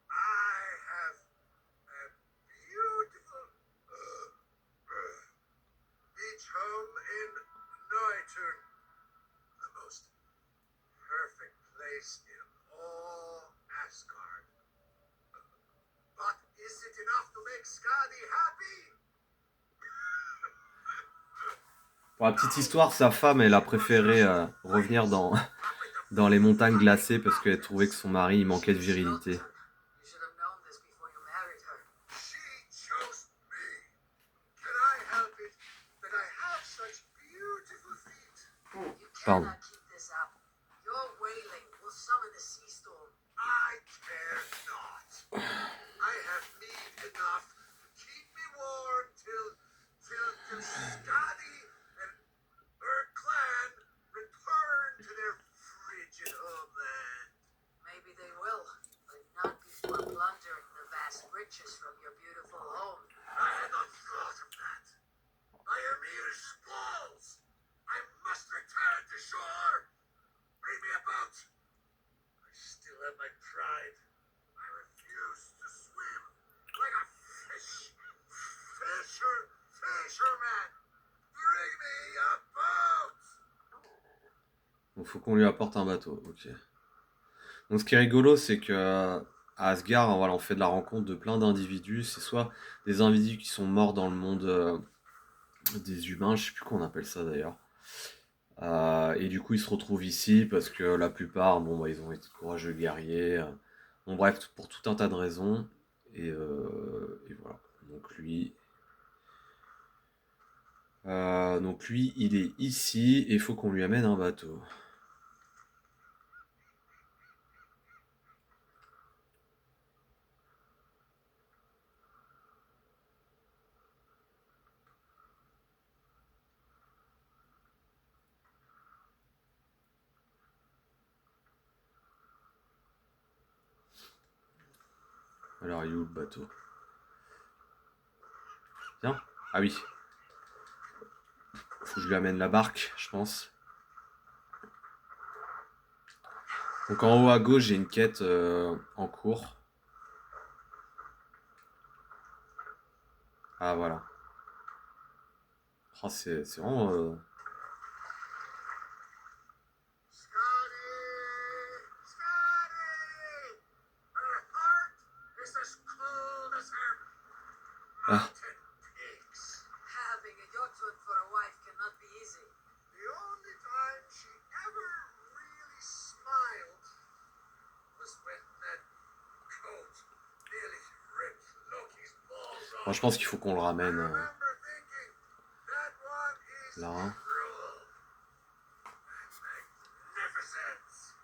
Pour la petite histoire, sa femme, elle a préféré revenir dans les montagnes glacées parce qu'elle trouvait que son mari il manquait de virilité. Pardon. Donc faut qu'on lui apporte un bateau, ok. Donc ce qui est rigolo, c'est que à Asgard, voilà, on fait de la rencontre de plein d'individus. C'est soit des individus qui sont morts dans le monde des humains, je sais plus comment on appelle ça d'ailleurs. Et du coup, ils se retrouvent ici parce que la plupart, bon, bah, ils ont été courageux guerriers. Bon, bref, pour tout un tas de raisons. Et voilà. Donc lui, il est ici et il faut qu'on lui amène un bateau. Alors, il est où le bateau? Tiens. Ah oui. Faut que je lui amène la barque, je pense. Donc en haut à gauche, j'ai une quête en cours. Ah voilà. Oh, c'est vraiment... Ah, Having a Jotun for a wife cannot be easy. The only time she ever really smiled was when that coat nearly ripped Loki's balls moi, off. je pense qu'il faut qu'on le ramène I remember thinking, that one is là. cruel and magnificent.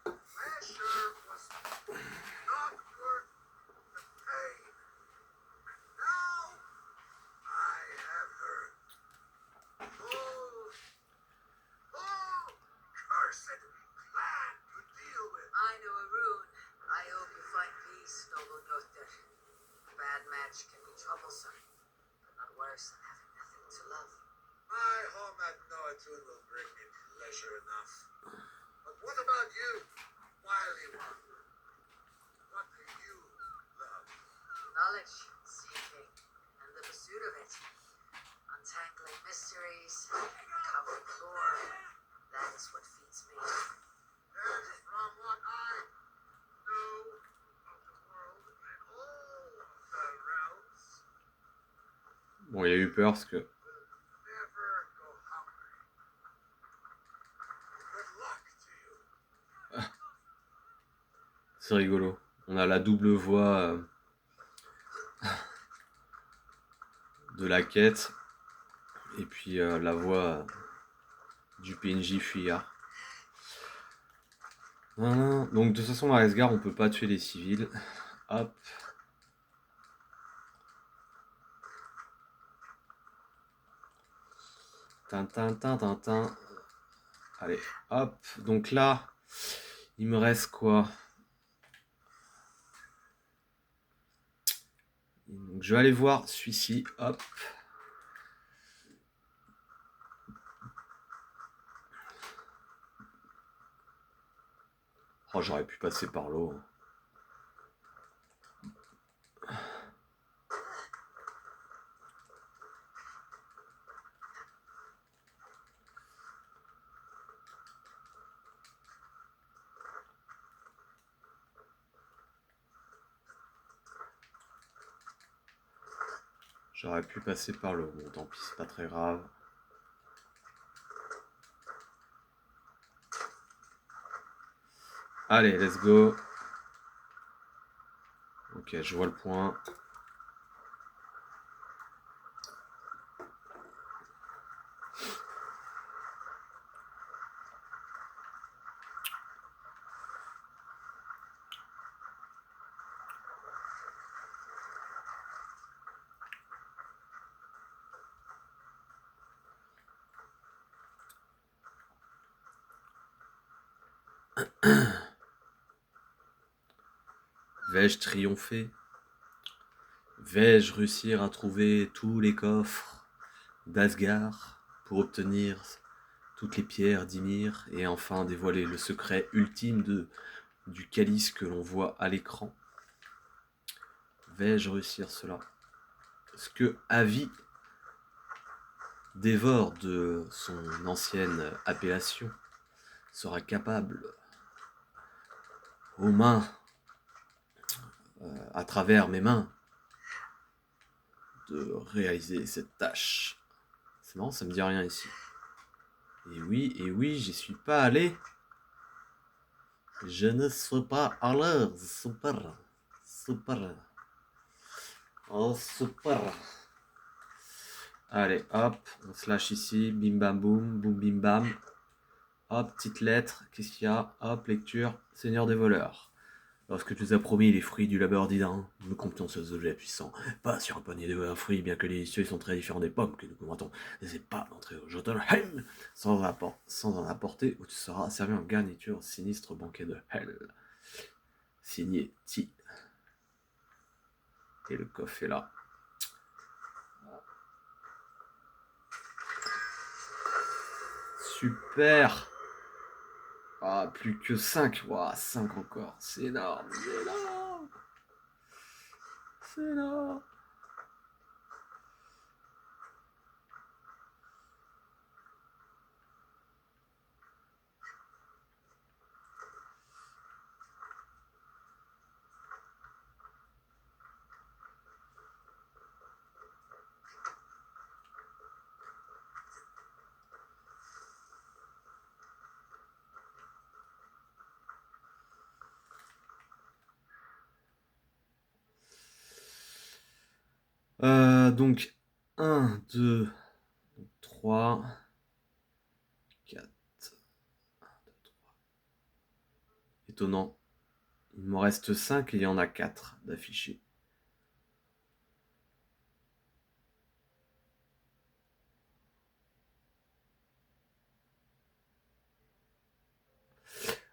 But pleasure was not worth the pain. Now I have her whole cursed plan to deal with. I know a rune. I hope you find peace, noble Jotun. Bad match can be troublesome, but not worse than having nothing to love. My home at Noatun will bring me pleasure enough. But what about you, wily one? What do you love? Knowledge seeking and the pursuit of it. Untangling mysteries, uncovering lore. That is what feeds me. And from what I know of the world and all the realms, Bon, il y a eu peur parce que... never go hungry. Good luck to you. C'est rigolo. On a la double voix de la quête. Et puis la voix du PNJ fuyard. Donc de toute façon, à Asgard, on peut pas tuer les civils. Hop. Tintin. Allez, hop. Donc là, il me reste quoi? Donc, je vais aller voir celui-ci. Hop. Oh, j'aurais pu passer par l'eau. J'aurais pu passer par l'eau. Bon, tant pis, c'est pas très grave. Allez, let's go. Ok, je vois le point. Vais-je triompher? Vais-je réussir à trouver tous les coffres d'Asgard pour obtenir toutes les pierres d'Ymir et enfin dévoiler le secret ultime du calice que l'on voit à l'écran? Vais-je réussir cela? Est-ce que Avi dévore de son ancienne appellation sera capable, aux mains, à travers mes mains, de réaliser cette tâche. C'est marrant, ça me dit rien ici. Et oui, j'y suis pas allé. Je ne suis pas allé. Super. Super. Oh, super. Allez, hop, on se lâche ici. Bim bam boum, boum bim bam. Hop, petite lettre. Qu'est-ce qu'il y a? Hop, lecture. Seigneur des voleurs. Lorsque tu nous as promis les fruits du labeur divin, nous comptions sur ce objet puissant, pas sur un panier de fruits, bien que les délicieux sont très différents des pommes que nous commentons. N'essaie pas d'entrer au Jotunheim sans en apporter, ou tu seras servi en garniture sinistre banquet de Hell. Signé T. Et le coffre est là. Super. Ah, plus que 5. Ouah, 5 encore. C'est énorme. C'est énorme. C'est énorme. Donc, 1, 2, 3, 4. Étonnant. Il m'en reste 5 et il y en a 4 d'affichés.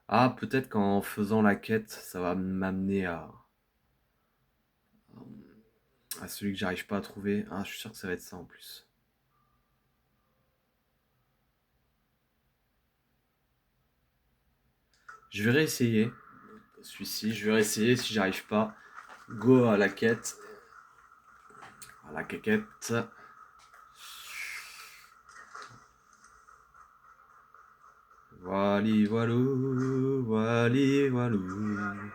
Ah, peut-être qu'en faisant la quête, ça va m'amener à celui que j'arrive pas à trouver. Ah, je suis sûr que ça va être ça en plus. Je vais réessayer. Celui-ci, je vais réessayer. Si j'arrive pas, go à la quête. À la quéquette. Voili voilou, voili voilou.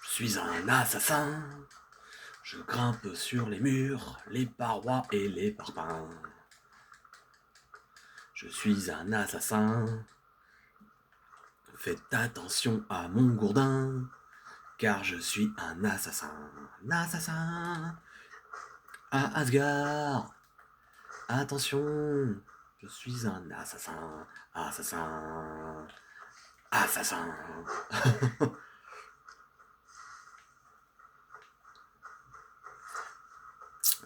Je suis un assassin. Je grimpe sur les murs, les parois et les parpaings. Je suis un assassin. Faites attention à mon gourdin, car je suis un assassin. Un assassin. À Asgard. Attention. Je suis un assassin. Assassin. Assassin.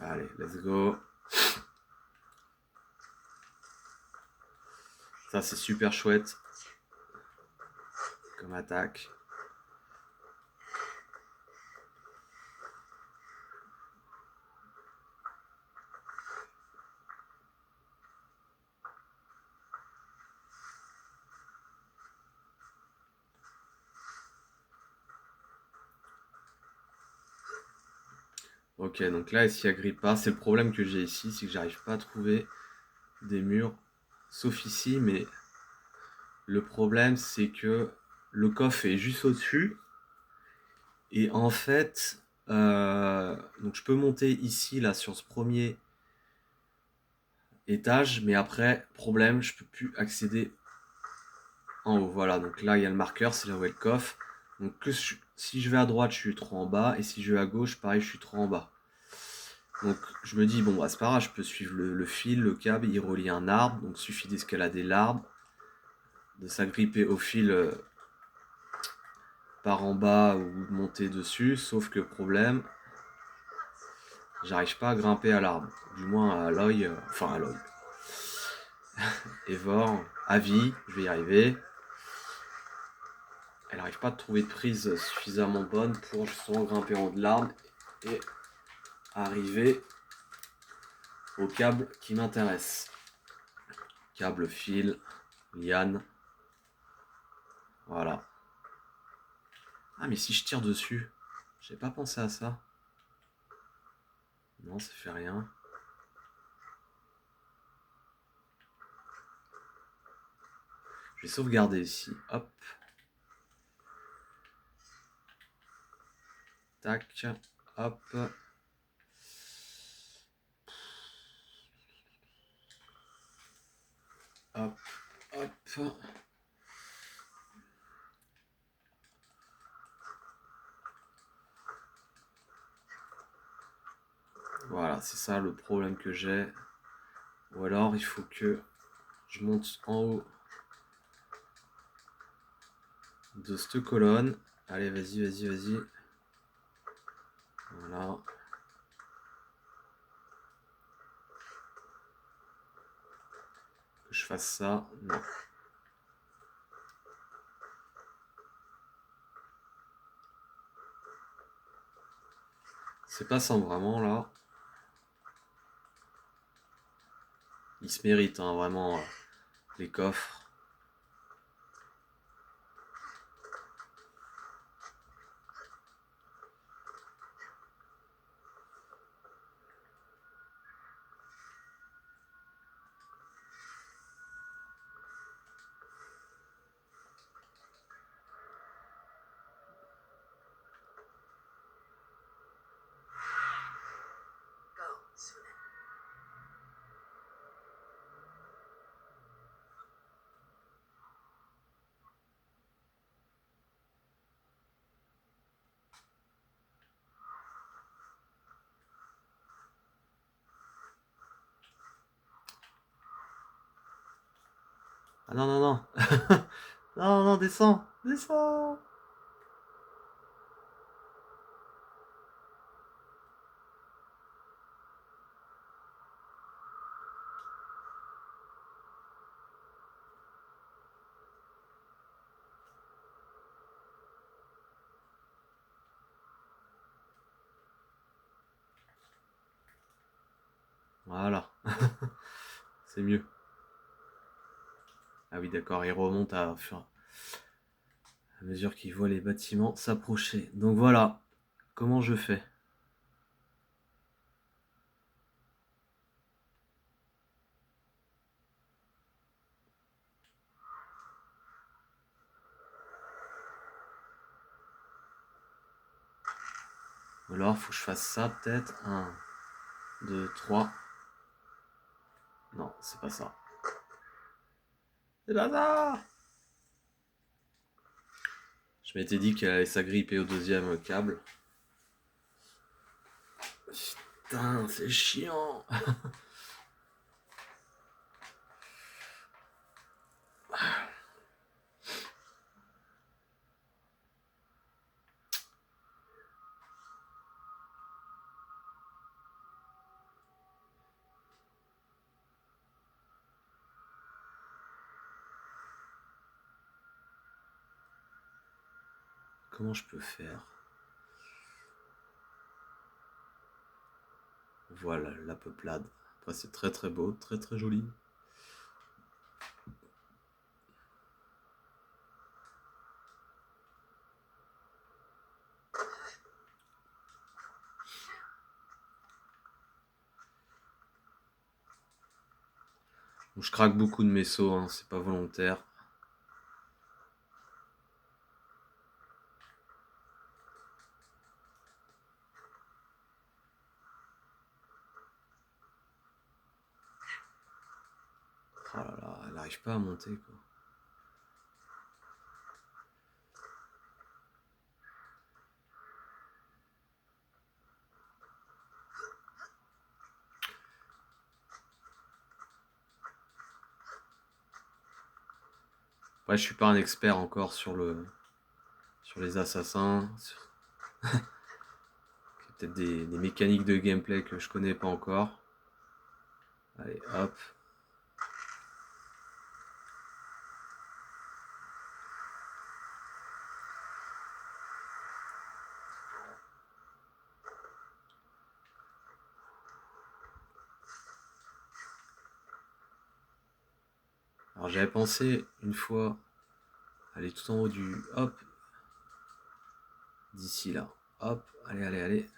Allez, let's go. Ça, c'est super chouette comme attaque. Ok, donc là, ici, Agrippa, c'est le problème que j'ai ici, c'est que j'arrive pas à trouver des murs, sauf ici, mais le problème, c'est que le coffre est juste au-dessus, et en fait, donc je peux monter ici, là, sur ce premier étage, mais après, problème, je peux plus accéder en haut. Voilà, donc là, il y a le marqueur, c'est là où est le coffre. Donc si je vais à droite, je suis trop en bas, et si je vais à gauche, pareil, je suis trop en bas. Donc je me dis, bon, bah, c'est pas grave, je peux suivre le fil, le câble, il relie un arbre, donc il suffit d'escalader l'arbre, de s'agripper au fil par en bas ou de monter dessus, sauf que problème, j'arrive pas à grimper à l'arbre, du moins à l'œil, enfin à l'œil. Evor, Avi, je vais y arriver. Elle n'arrive pas à trouver de prise suffisamment bonne pour justement grimper en haut de l'arbre et arriver au câble qui m'intéresse. Câble, fil, liane. Voilà. Ah, mais si je tire dessus. J'ai pas pensé à ça. Non, ça fait rien. Je vais sauvegarder ici. Hop. Tac. Hop. Hop. Hop. Voilà, c'est ça le problème que j'ai. Ou alors, il faut que je monte en haut de cette colonne. Allez, vas-y, vas-y, vas-y. Voilà. Que je fasse ça. Non. C'est pas sans vraiment, là. Ils se méritent, hein, vraiment, les coffres. Go, Sunan. Ah non, non, non. Non, non, descends. Descends. Voilà. C'est mieux. Ah oui, d'accord, il remonte à mesure qu'il voit les bâtiments s'approcher. Donc voilà, comment je fais? Ou alors, faut que je fasse ça peut-être. 1, 2, 3. Non, c'est pas ça. C'est pas ça! Je m'étais dit qu'elle allait s'agripper au deuxième câble. Putain, c'est chiant! Comment je peux faire? Voilà, la peuplade. Après, c'est très très beau, très très joli. Bon, je craque beaucoup de mes sauts, hein, c'est pas volontaire. Oh là là, elle arrive pas à monter quoi. Ouais, je suis pas un expert encore sur les assassins. Il y a peut-être des mécaniques de gameplay que je connais pas encore. Allez, hop. Alors j'avais pensé une fois aller tout en haut du... Hop. D'ici là. Hop, allez, allez, allez.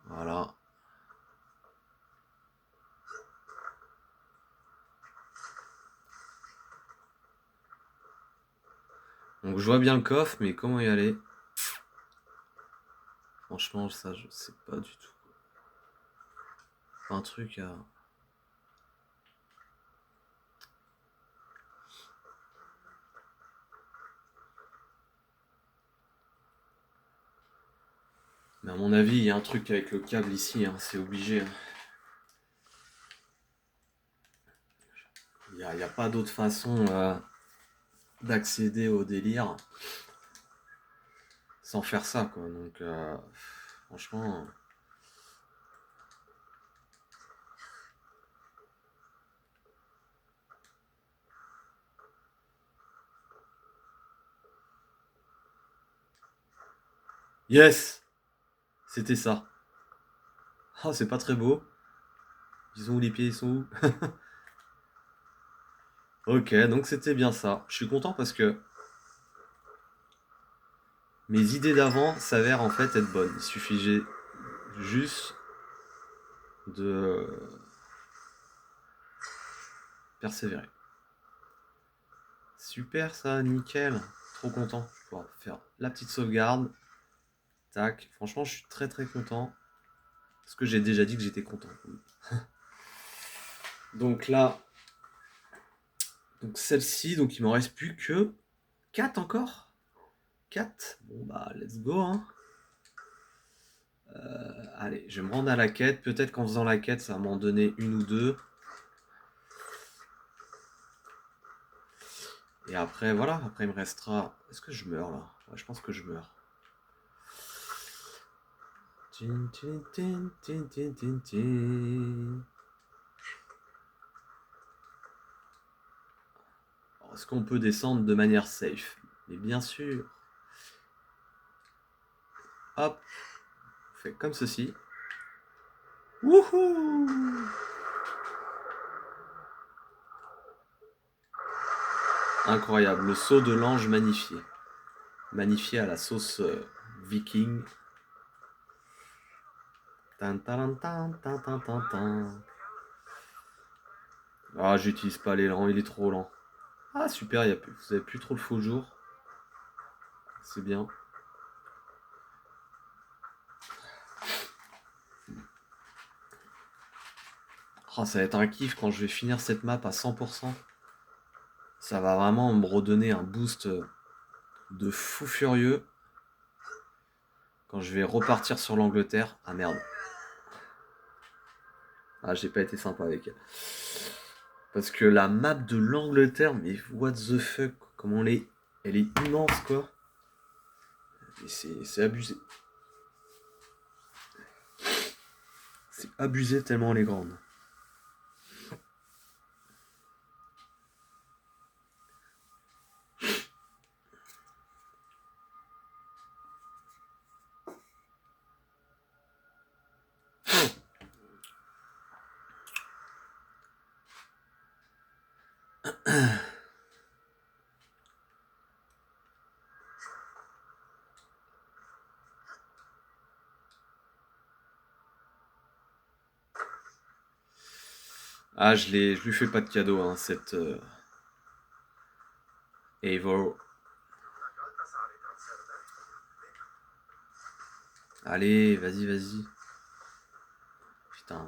Voilà. Donc je vois bien le coffre, mais comment y aller? Franchement, ça, je sais pas du tout. Un truc à... Mais à mon avis, il y a un truc avec le câble ici, hein, c'est obligé. Hein. Il n'y a pas d'autre façon d'accéder au délire sans faire ça, quoi. Donc, franchement... Yes! C'était ça. Ah, c'est pas très beau. Ils sont où les pieds, ils sont où? Ok, donc c'était bien ça. Je suis content parce que mes idées d'avant s'avèrent en fait être bonnes. Il suffisait juste de persévérer. Super ça, nickel. Trop content. Je vais pouvoir faire la petite sauvegarde. Tac. Franchement, je suis très très content. Parce que j'ai déjà dit que j'étais content. Donc là, donc celle-ci, donc il m'en reste plus que 4 encore. 4. Bon bah, let's go. Hein. Allez, je vais me rendre à la quête. Peut-être qu'en faisant la quête, ça va m'en donner une ou deux. Et après, voilà. Après, il me restera... Est-ce que je meurs, là? Ouais, je pense que je meurs. Tin, tin, tin, tin, tin, tin, tin. Alors, est-ce qu'on peut descendre de manière safe? Mais bien sûr. Hop. On fait comme ceci. Wouhou! Incroyable. Le saut de l'ange magnifié. Magnifié à la sauce viking. Tan, tan, tan, tan, tan, tan, tan. Ah, j'utilise pas l'élan, il est trop lent. Ah, super, vous avez plus trop le faux jour. C'est bien. Oh, ça va être un kiff quand je vais finir cette map à 100%. Ça va vraiment me redonner un boost de fou furieux. Quand je vais repartir sur l'Angleterre. Ah merde. Ah, j'ai pas été sympa avec elle. Parce que la map de l'Angleterre, mais what the fuck, comment elle est immense quoi. Et c'est abusé. C'est abusé tellement elle est grande. Ah, je lui fais pas de cadeau, hein, cette Eivor. Allez, vas-y, vas-y. Putain.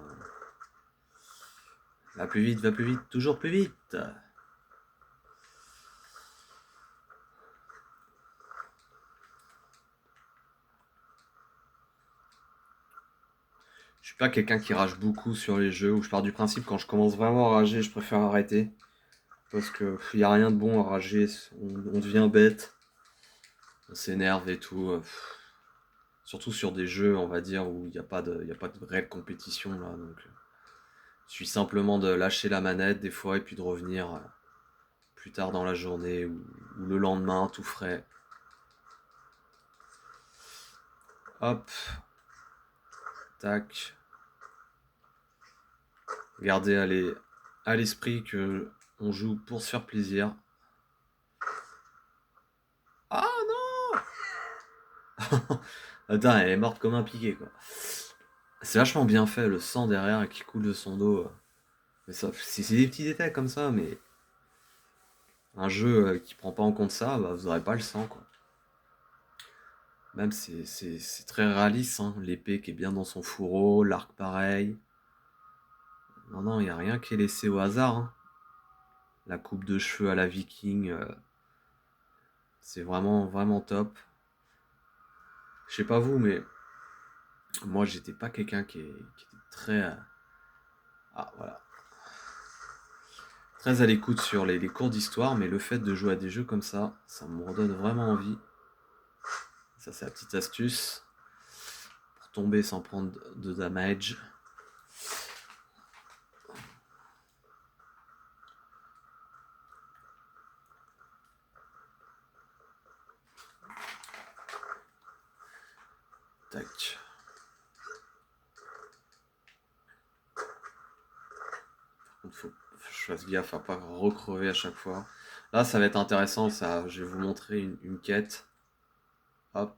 Va plus vite, toujours plus vite. Je suis pas quelqu'un qui rage beaucoup sur les jeux, où je pars du principe quand je commence vraiment à rager, je préfère arrêter. Parce que y a rien de bon à rager, on devient bête, on s'énerve et tout. Surtout sur des jeux, on va dire, où il y a pas de réelle compétition là. Donc, il suffit simplement de lâcher la manette des fois et puis de revenir plus tard dans la journée ou le lendemain, tout frais. Hop, tac. Gardez à l'esprit que on joue pour se faire plaisir. Ah non! Attends, elle est morte comme un piqué, quoi. C'est vachement bien fait, le sang derrière qui coule de son dos. Mais ça, c'est des petits détails comme ça, mais un jeu qui prend pas en compte ça, bah, vous aurez pas le sang, quoi. Même c'est très réaliste, hein. L'épée qui est bien dans son fourreau, l'arc pareil. Non, non, il n'y a rien qui est laissé au hasard, hein. La coupe de cheveux à la viking, c'est vraiment, vraiment top. Je sais pas vous, mais moi j'étais pas quelqu'un qui était très... ah, voilà. Très à l'écoute sur les cours d'histoire, mais le fait de jouer à des jeux comme ça me redonne vraiment envie. Ça, c'est la petite astuce pour tomber sans prendre de damage. Tac. Par contre, faut que je fasse gaffe à pas recrever à chaque fois. Là, ça va être intéressant, ça. Je vais vous montrer une quête. Hop.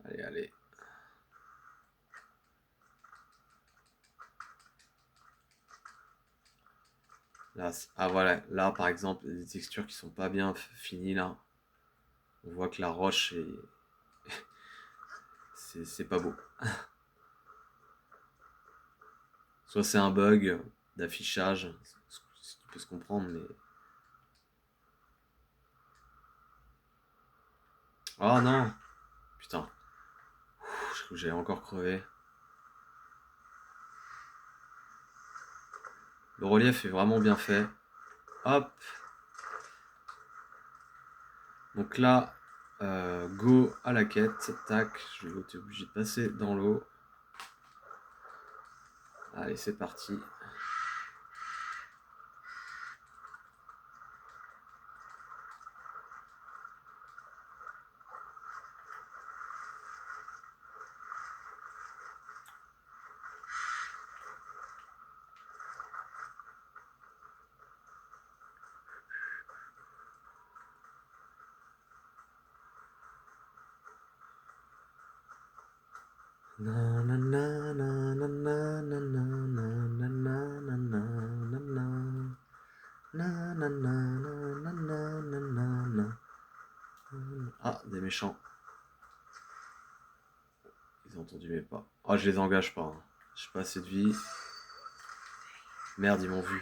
Allez, allez. Là, ah voilà, là par exemple, des textures qui sont pas bien finies là. On voit que la roche est... c'est pas beau. Soit c'est un bug d'affichage, ce qui peut se comprendre, mais... Oh non! Putain, je crois que j'allais encore crever. Le relief est vraiment bien fait. Hop! Donc là, go à la quête. Tac, je vais être obligé de passer dans l'eau. Allez, c'est parti. Na na na na na na na na na na na na na na na. Na na na na na na na na. Ah, des méchants. Ils ont entendu mes pas. Oh, je les engage pas, hein. J'ai pas assez de vie. Merde, ils m'ont vu.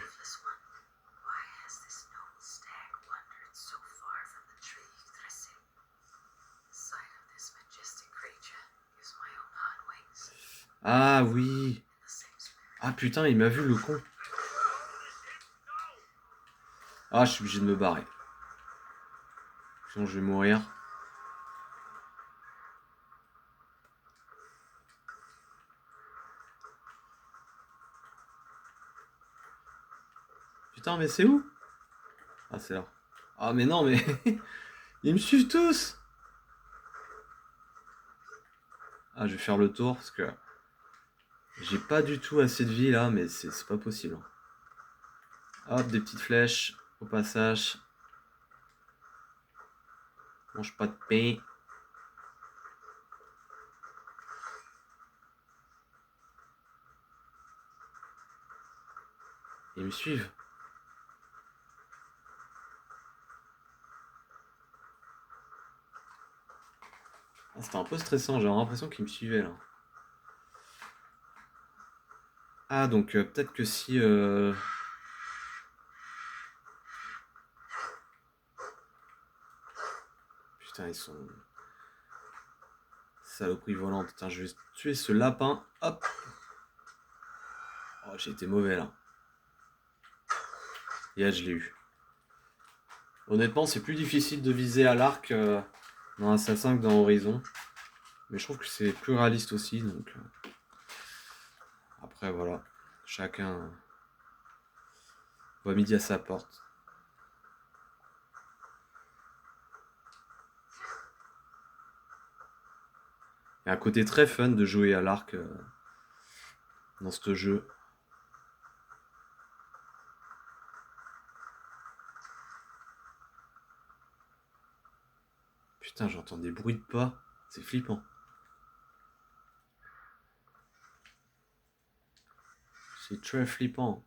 Ah oui. Ah putain, il m'a vu le con. Ah, je suis obligé de me barrer. Sinon, je vais mourir. Putain, mais c'est où? Ah, c'est là. Ah, mais non, mais... Ils me suivent tous. Ah, je vais faire le tour, parce que... J'ai pas du tout assez de vie, là, mais c'est pas possible. Hop, des petites flèches, au passage. Mange pas de pain. Ils me suivent. Ah, c'était un peu stressant, j'ai l'impression qu'ils me suivaient, là. Ah, donc peut-être que si... Putain, ils sont... Saloperie volante. Putain, je vais tuer ce lapin. Hop. Oh, j'ai été mauvais, là. Yeah, je l'ai eu. Honnêtement, c'est plus difficile de viser à l'arc dans Assassin que dans Horizon. Mais je trouve que c'est plus réaliste aussi, donc... Après, voilà. Chacun voit midi à sa porte. Il y a un côté très fun de jouer à l'arc dans ce jeu. Putain, j'entends des bruits de pas. C'est flippant. C'est très flippant.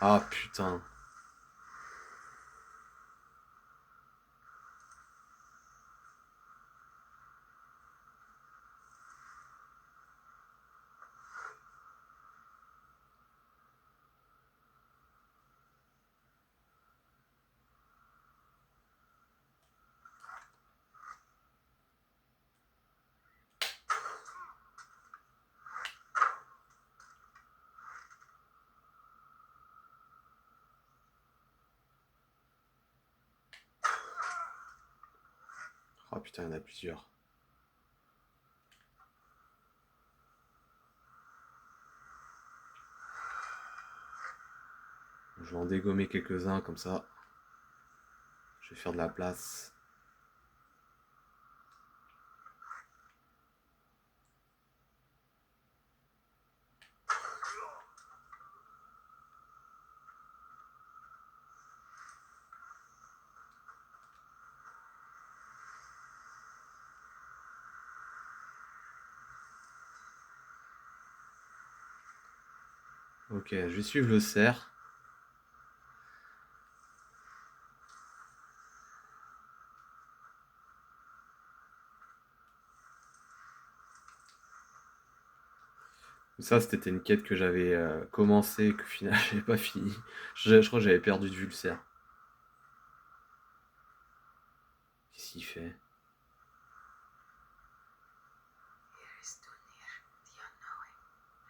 Ah putain. Ah putain, il y en a plusieurs. Je vais en dégommer quelques-uns comme ça. Je vais faire de la place. Ok, je vais suivre le cerf. Ça, c'était une quête que j'avais commencé et que finalement j'avais pas fini. Je crois que j'avais perdu de vue le cerf. Qu'est-ce qu'il fait? Here is Dunir, the unknowing.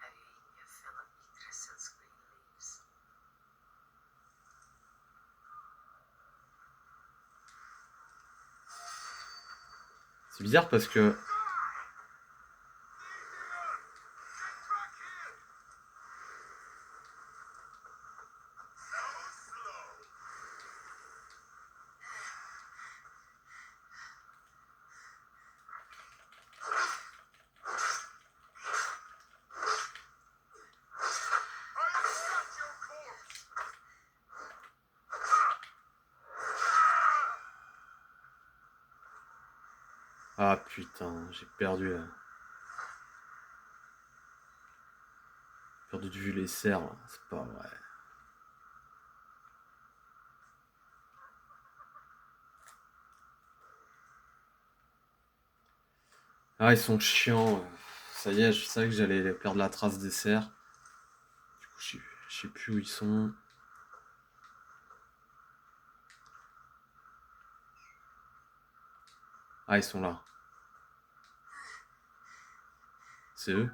Have you eaten your fill of Yggdrasil's green leaves? C'est bizarre parce que... Ah putain, j'ai perdu... perdu de vue les cerfs, là. C'est pas vrai. Ah, ils sont chiants. Ça y est, je savais que j'allais perdre la trace des cerfs. Du coup, je sais plus où ils sont. Ah, ils sont là. C'est eux?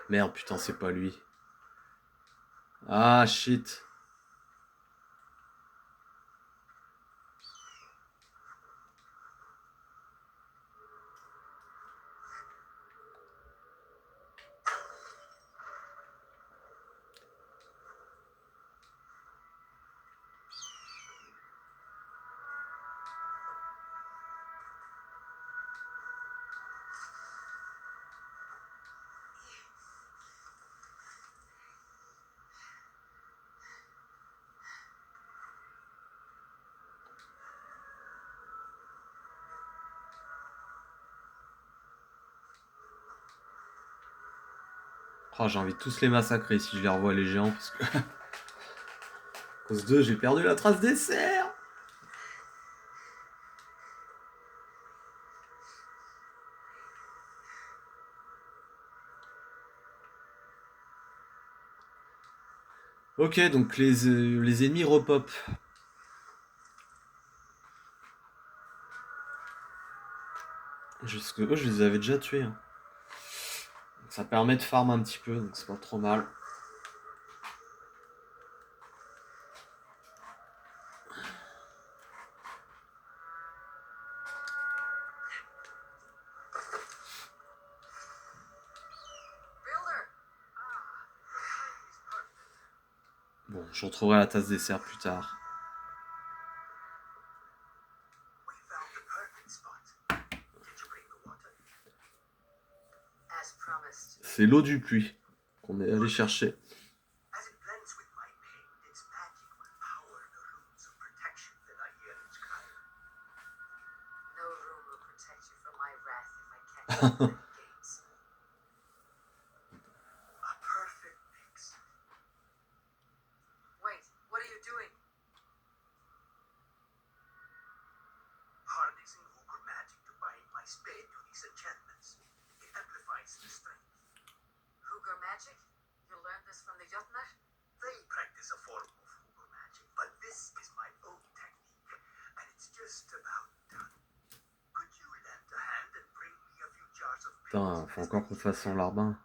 Merde, putain, c'est pas lui. Ah, shit. Oh, j'ai envie de tous les massacrer si je les revois les géants parce que... à cause d'eux, j'ai perdu la trace des cerfs. Ok, donc les ennemis repop. Jusque eux, je les avais déjà tués, hein. Donc ça permet de farm un petit peu, donc c'est pas trop mal. Bon, je retrouverai la tasse dessert plus tard. We found the perfect spot. Did you bring the water? As promised. C'est l'eau du puits qu'on est allé chercher. As it blends with my pain, its magic will power the runes of protection that I hear inscribed. No rune will protect you from my wrath if I catch you at the gates. A perfect mix. Wait, what are you doing? Harnessing Hooker magic to bind my spade to these enchantments. It amplifies the strength. Hooker magic? You learned this from the Jotnar? They practice a form of Hooker magic, but this is my own technique, and it's just about done. Could you lend a hand and bring me a few jars of Putain, paint? faut encore qu'on fasse son larbin.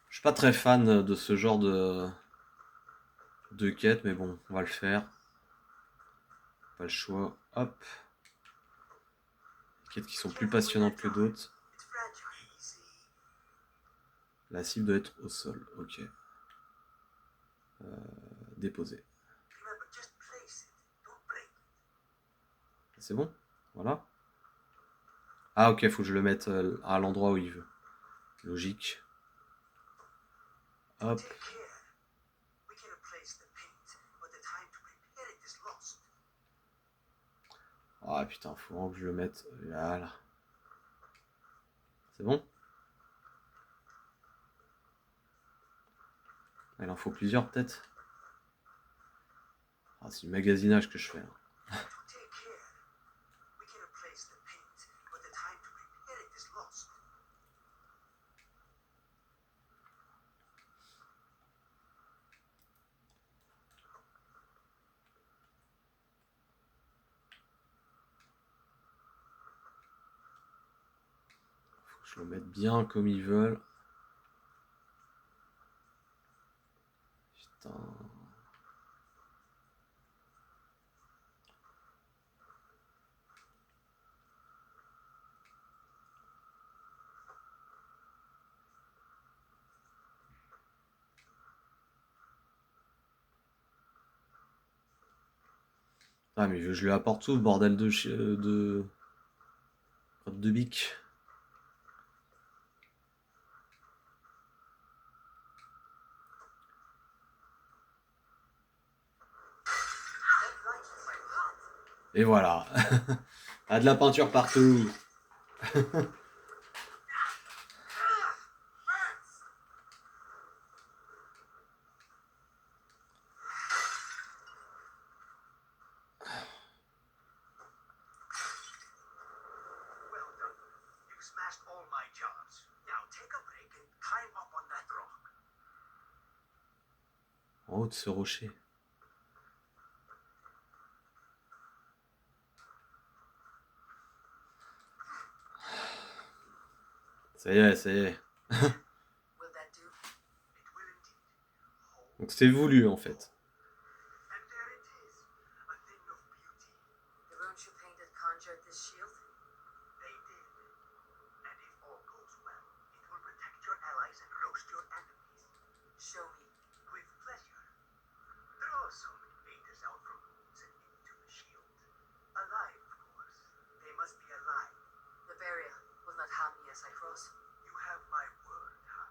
Je suis pas très fan de ce genre de quête, mais bon, on va le faire. Pas le choix. Hop. Quêtes qui sont plus passionnantes que d'autres. It's fragile. Easy. La cible doit être au sol. Ok. Déposer. Remember, just place it. Don't break it. C'est bon? Voilà. Ah ok, faut que je le mette à l'endroit où il veut. Logique. Hop. Take care. We can replace the paint, but the time to prepare it is lost. Ah putain, faut vraiment que je le mette là. C'est bon? Il en faut plusieurs peut-être. Ah, c'est du magasinage que je fais là. To take care. We can replace the paint, but the time to prepare it is lost. Faut que je le mette bien comme ils veulent. Putain. Ah mais je lui apporte tout, bordel de bic. Et voilà. Ah, de la peinture partout. Well done. You smashed all my jars. Now take a break and climb up on that rock. En haut de ce rocher. Ça y est, ça y est. Will that do? It will indeed. Donc c'est voulu en fait. And there it is, a thing of beauty. The runes you painted conjured this shield? They did. And if all goes well, it will protect your allies and roast your enemies. Show me. With pleasure. Draw some invaders out from runes and into the shield. Alive, of course. They must be alive. The barrier will not harm me as I cross. You have my word, huh?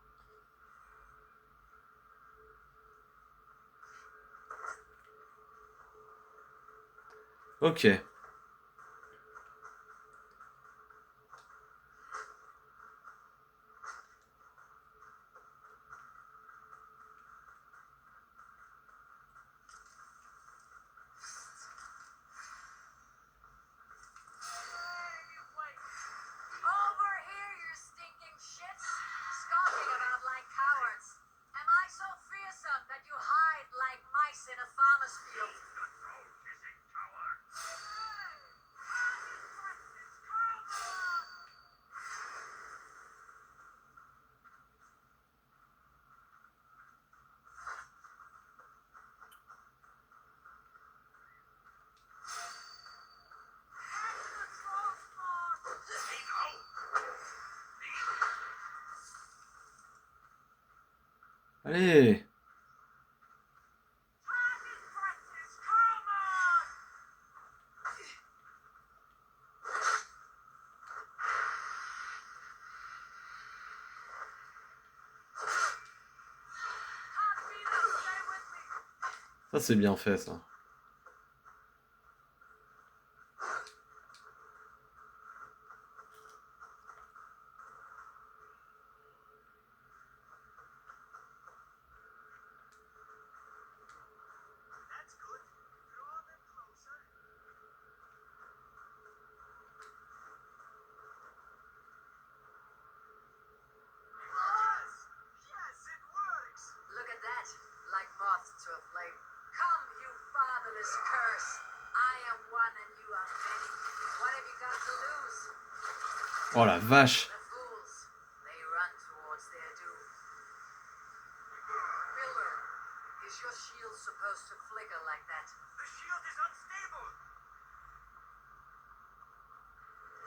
Ok. Over here, you stinking shits! Skulking about like cowards. Am I so fearsome that you hide like mice in a farmer's field? Allez. Ça, c'est bien fait, ça. That's good. Draw them closer. Yes! Yes, it works! Look at that. Like moths to a flame. Come, you fatherless curse. I am one and you are many. What have you got to lose? Oh la vache! The fools. They run towards their doom. Builder, is your shield supposed to flicker like that? The shield is unstable.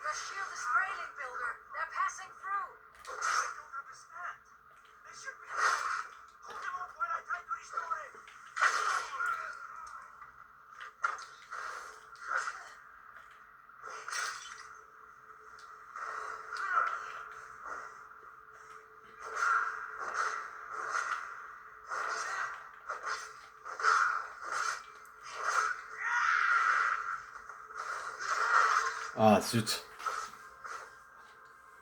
Your shield is frailing, Builder. They're passing through. I don't understand. They should be. Hold them up while I try to restore it. Ah, zut.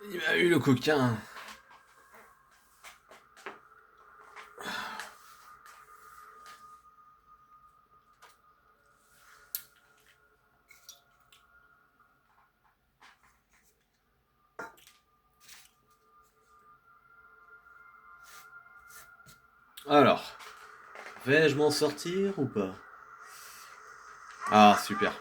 Il m'a eu le coquin. Alors, vais-je m'en sortir ou pas? Ah, super.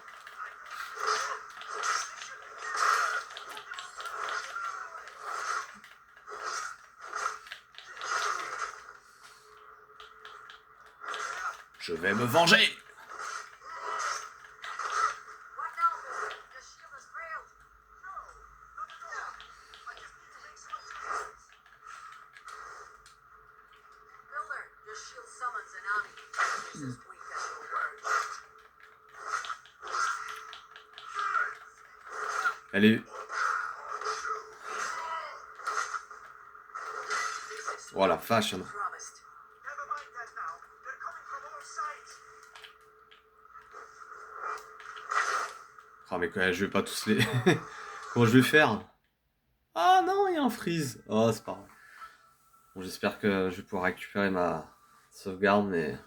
Je vais me venger. What now, Builder? Your shield has failed. No, not at all. I just need to make some adjustments. Builder, your shield summons an army. It's as weak as your word. Elle est... Oh la vache. Promised. Never mind that now. They're coming from all sides. Ah mais quand même, je vais pas tous les... Comment je vais faire? Ah non, il y a un freeze. Oh, c'est pas grave. Bon, j'espère que je vais pouvoir récupérer ma sauvegarde, mais...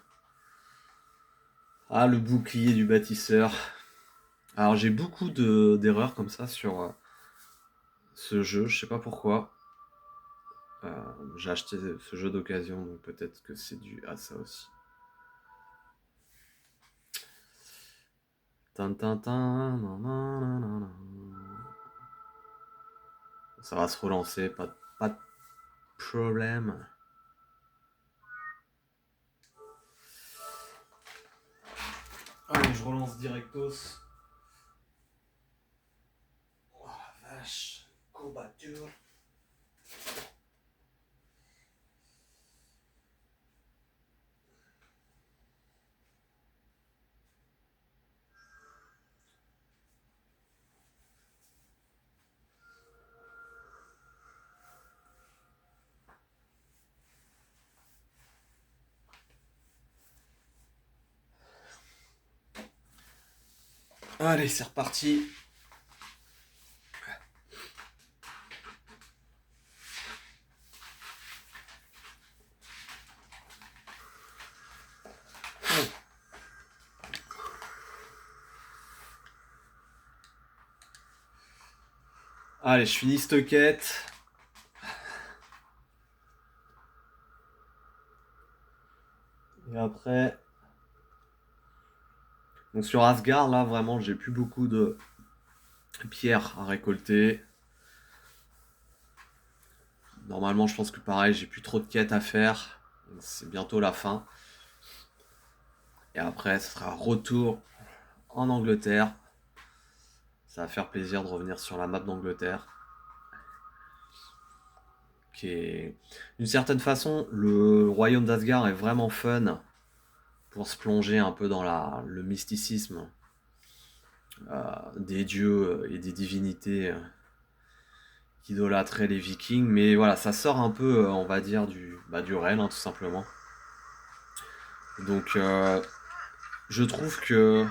Ah, le bouclier du bâtisseur. Alors, j'ai beaucoup d'erreurs comme ça sur ce jeu, je sais pas pourquoi. J'ai acheté ce jeu d'occasion, donc peut-être que c'est dû à ça aussi. Tintintin, nanana. Ça va se relancer, pas de problème. Allez, je relance directos. Oh la vache, courbature. Allez, c'est reparti. Allez, je finis cette quête. Et après... Donc sur Asgard, là, vraiment, j'ai plus beaucoup de pierres à récolter. Normalement, je pense que pareil, j'ai plus trop de quêtes à faire. C'est bientôt la fin. Et après, ce sera retour en Angleterre. Ça va faire plaisir de revenir sur la map d'Angleterre. Qui est... D'une certaine façon, le royaume d'Asgard est vraiment fun pour se plonger un peu dans le mysticisme des dieux et des divinités qui idolâtraient les Vikings. Mais voilà, ça sort un peu, on va dire, du réel, hein, tout simplement. Donc, Je trouve que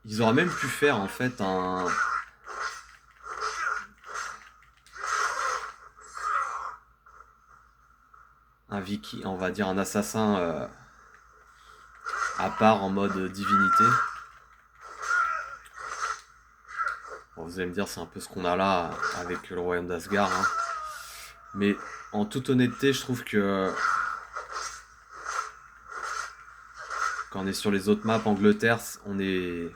ils auraient même pu faire en fait un viking, on va dire un assassin à part en mode divinité. Bon, vous allez me dire, c'est un peu ce qu'on a là avec le royaume d'Asgard. Hein. Mais en toute honnêteté, je trouve que quand on est sur les autres maps Angleterre, on est...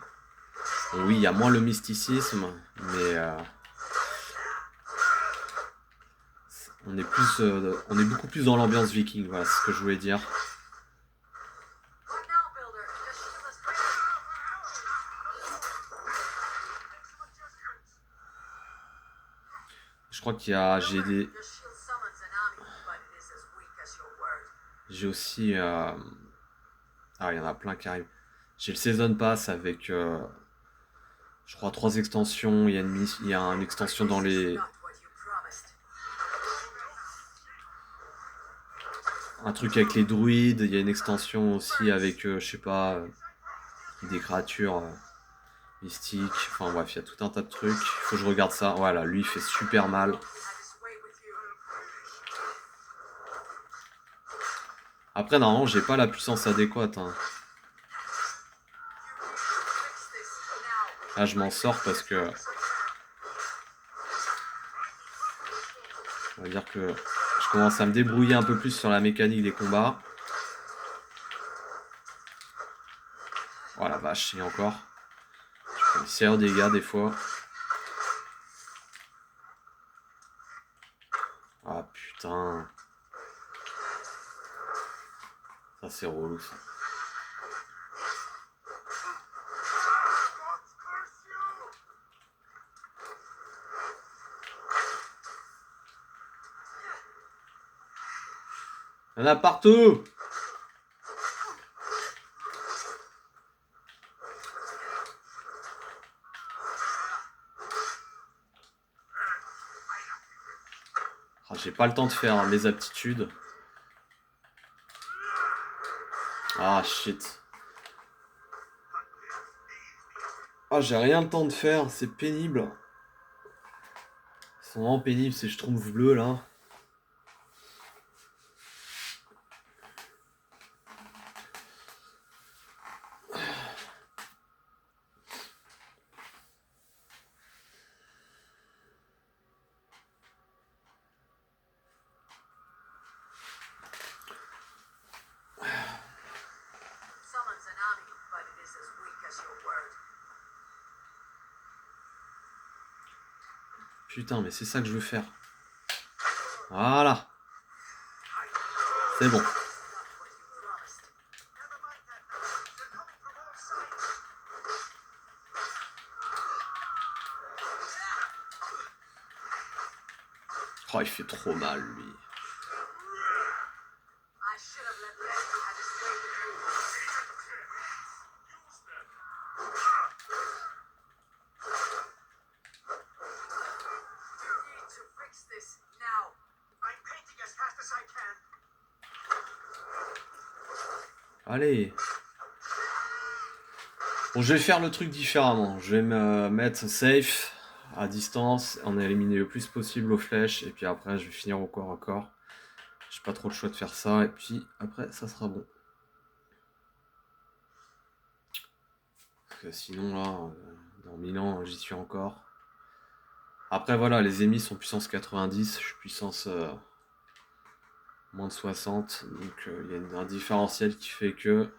Bon, oui, il y a moins le mysticisme, mais on est beaucoup plus dans l'ambiance viking, voilà, c'est ce que je voulais dire. Je crois qu'il y a... J'ai aussi... Ah, il y en a plein qui arrivent. J'ai le Season Pass avec... je crois 3 extensions. Il y a une extension dans les... Un truc avec les druides. Il y a une extension aussi avec, je sais pas, des créatures mystiques. Enfin bref, il y a tout un tas de trucs. Il faut que je regarde ça. Voilà, lui il fait super mal. Après, normalement, j'ai pas la puissance adéquate. Hein. Là, je m'en sors parce que... On va dire que je commence à me débrouiller un peu plus sur la mécanique des combats. Oh la vache, et encore. Je fais des sérieux dégâts des fois. Ah putain. Ça c'est relou ça. Il y en a partout! Ah, j'ai pas le temps de faire mes aptitudes. Ah shit. Ah, j'ai rien le temps de faire, c'est pénible. Ils sont vraiment pénibles ces schtroumpfs bleus là. Putain, mais c'est ça que je veux faire. Voilà. C'est bon. Oh, il fait trop mal, lui. Allez. Bon, je vais faire le truc différemment. Je vais me mettre safe, à distance, en éliminer le plus possible aux flèches, et puis après, je vais finir au corps à corps. J'ai pas trop le choix de faire ça, et puis après, ça sera bon. Parce que sinon, là, dans 1000 ans, j'y suis encore. Après, voilà, les ennemis sont puissance 90, je suis puissance moins de 60, donc il y a un différentiel qui fait que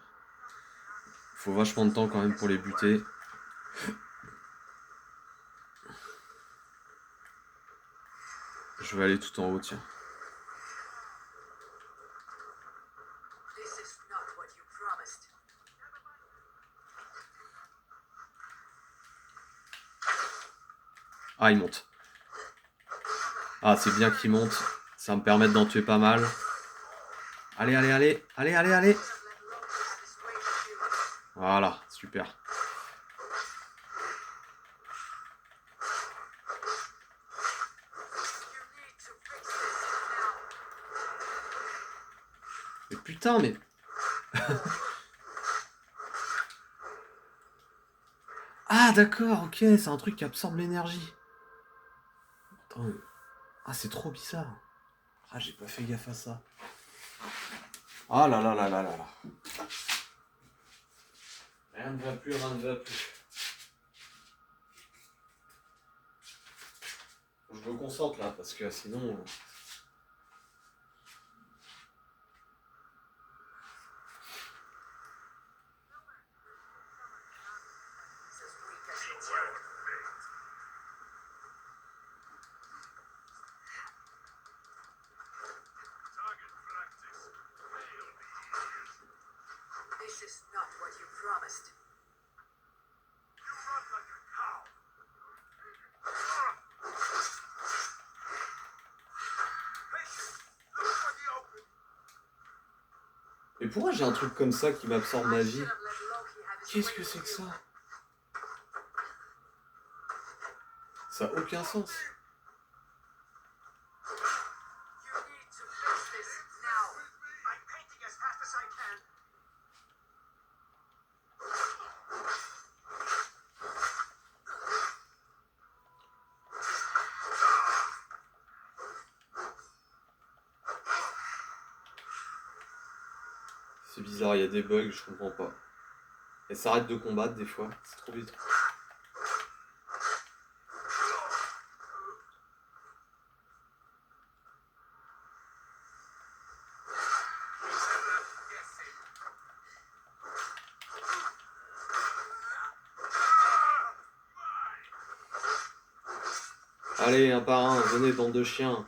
faut vachement de temps quand même pour les buter. Je vais aller tout en haut, tiens. Ah, il monte. Ah, c'est bien qu'il monte. Ça va me permettre d'en tuer pas mal. Allez, allez, allez. Allez, allez, allez. Voilà, super. Mais putain, mais... Ah d'accord, ok, c'est un truc qui absorbe l'énergie. Attends, ah c'est trop bizarre. Ah j'ai pas fait gaffe à ça. Ah là là là là là là. Rien ne va plus, rien ne va plus. Je me concentre là, parce que sinon... This is not what you promised. You run like a cow. Patience. Look for the open. Mais pourquoi j'ai un truc comme ça qui m'absorbe ma vie? Qu'est-ce que c'est que ça? Ça a aucun sens. You need to fix this now. I'm painting as fast as I can. C'est bizarre, il y a des bugs, je comprends pas. Elle s'arrête de combattre des fois, c'est trop vite. Allez, un par un, venez, bande de chiens.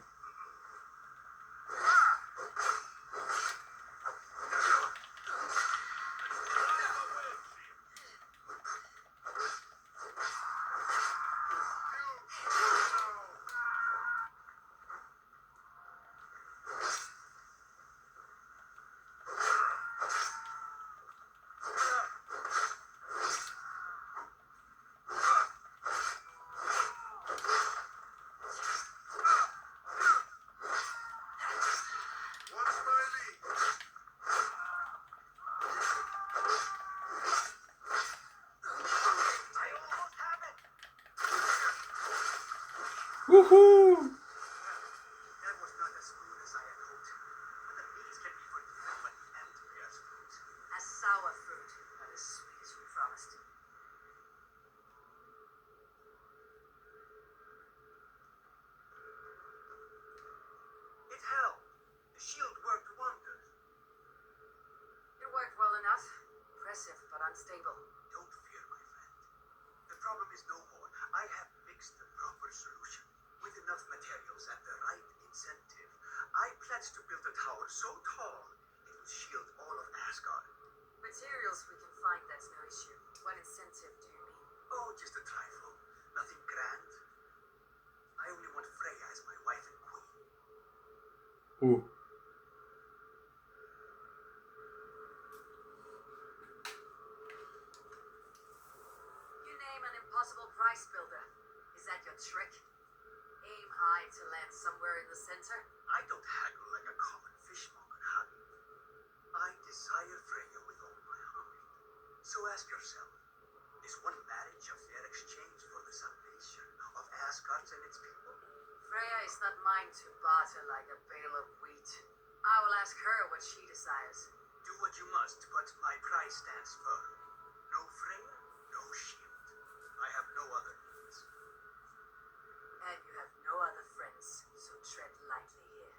Wouhou! That was not as smooth as I had hoped. But the bees can be forgiven when the end bears fruit. A sour fruit, not as sweet as you promised. It held. The shield worked wonders. It worked well enough. Impressive, but unstable. Don't fear, my friend. The problem is no more. I have fixed the proper solution. With enough materials and the right incentive, I pledge to build a tower so tall it will shield all of Asgard. Materials we can find, that's no issue. What incentive do you mean? Oh, just a trifle. Nothing grand. I only want Freya as my wife and queen. Oh. You name an impossible price builder. Is that your trick? Aim high to land somewhere in the center? I don't haggle like a common fishmonger, honey. I desire Freya with all my heart. So ask yourself, is one marriage a fair exchange for the salvation of Asgard and its people? Freya is not mine to barter like a bale of wheat. I will ask her what she desires. Do what you must, but my price stands firm. No Freya, no shield. I have no other needs. And you have no other friends, so tread lightly here.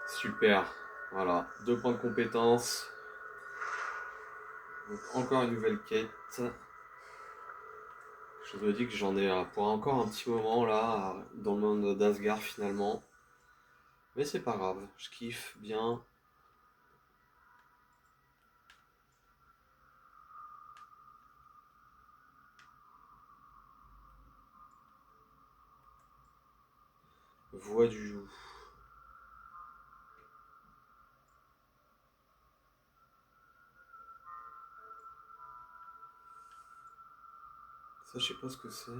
Super, voilà, 2 points de compétence. Donc encore une nouvelle quête. Je me dis que j'en ai pour encore un petit moment là, dans le monde d'Asgard finalement. Mais c'est pas grave, je kiffe bien. Voix du joug. Ça, je sais pas ce que c'est.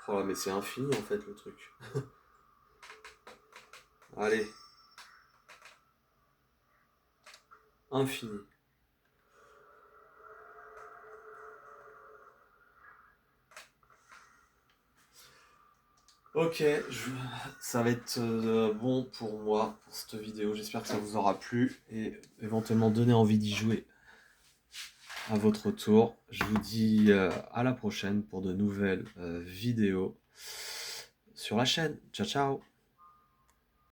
Oh là, mais c'est infini en fait le truc. Allez, infini. Ok, ça va être bon pour moi, pour cette vidéo. J'espère que ça vous aura plu et éventuellement donner envie d'y jouer à votre tour. Je vous dis à la prochaine pour de nouvelles vidéos sur la chaîne. Ciao ciao.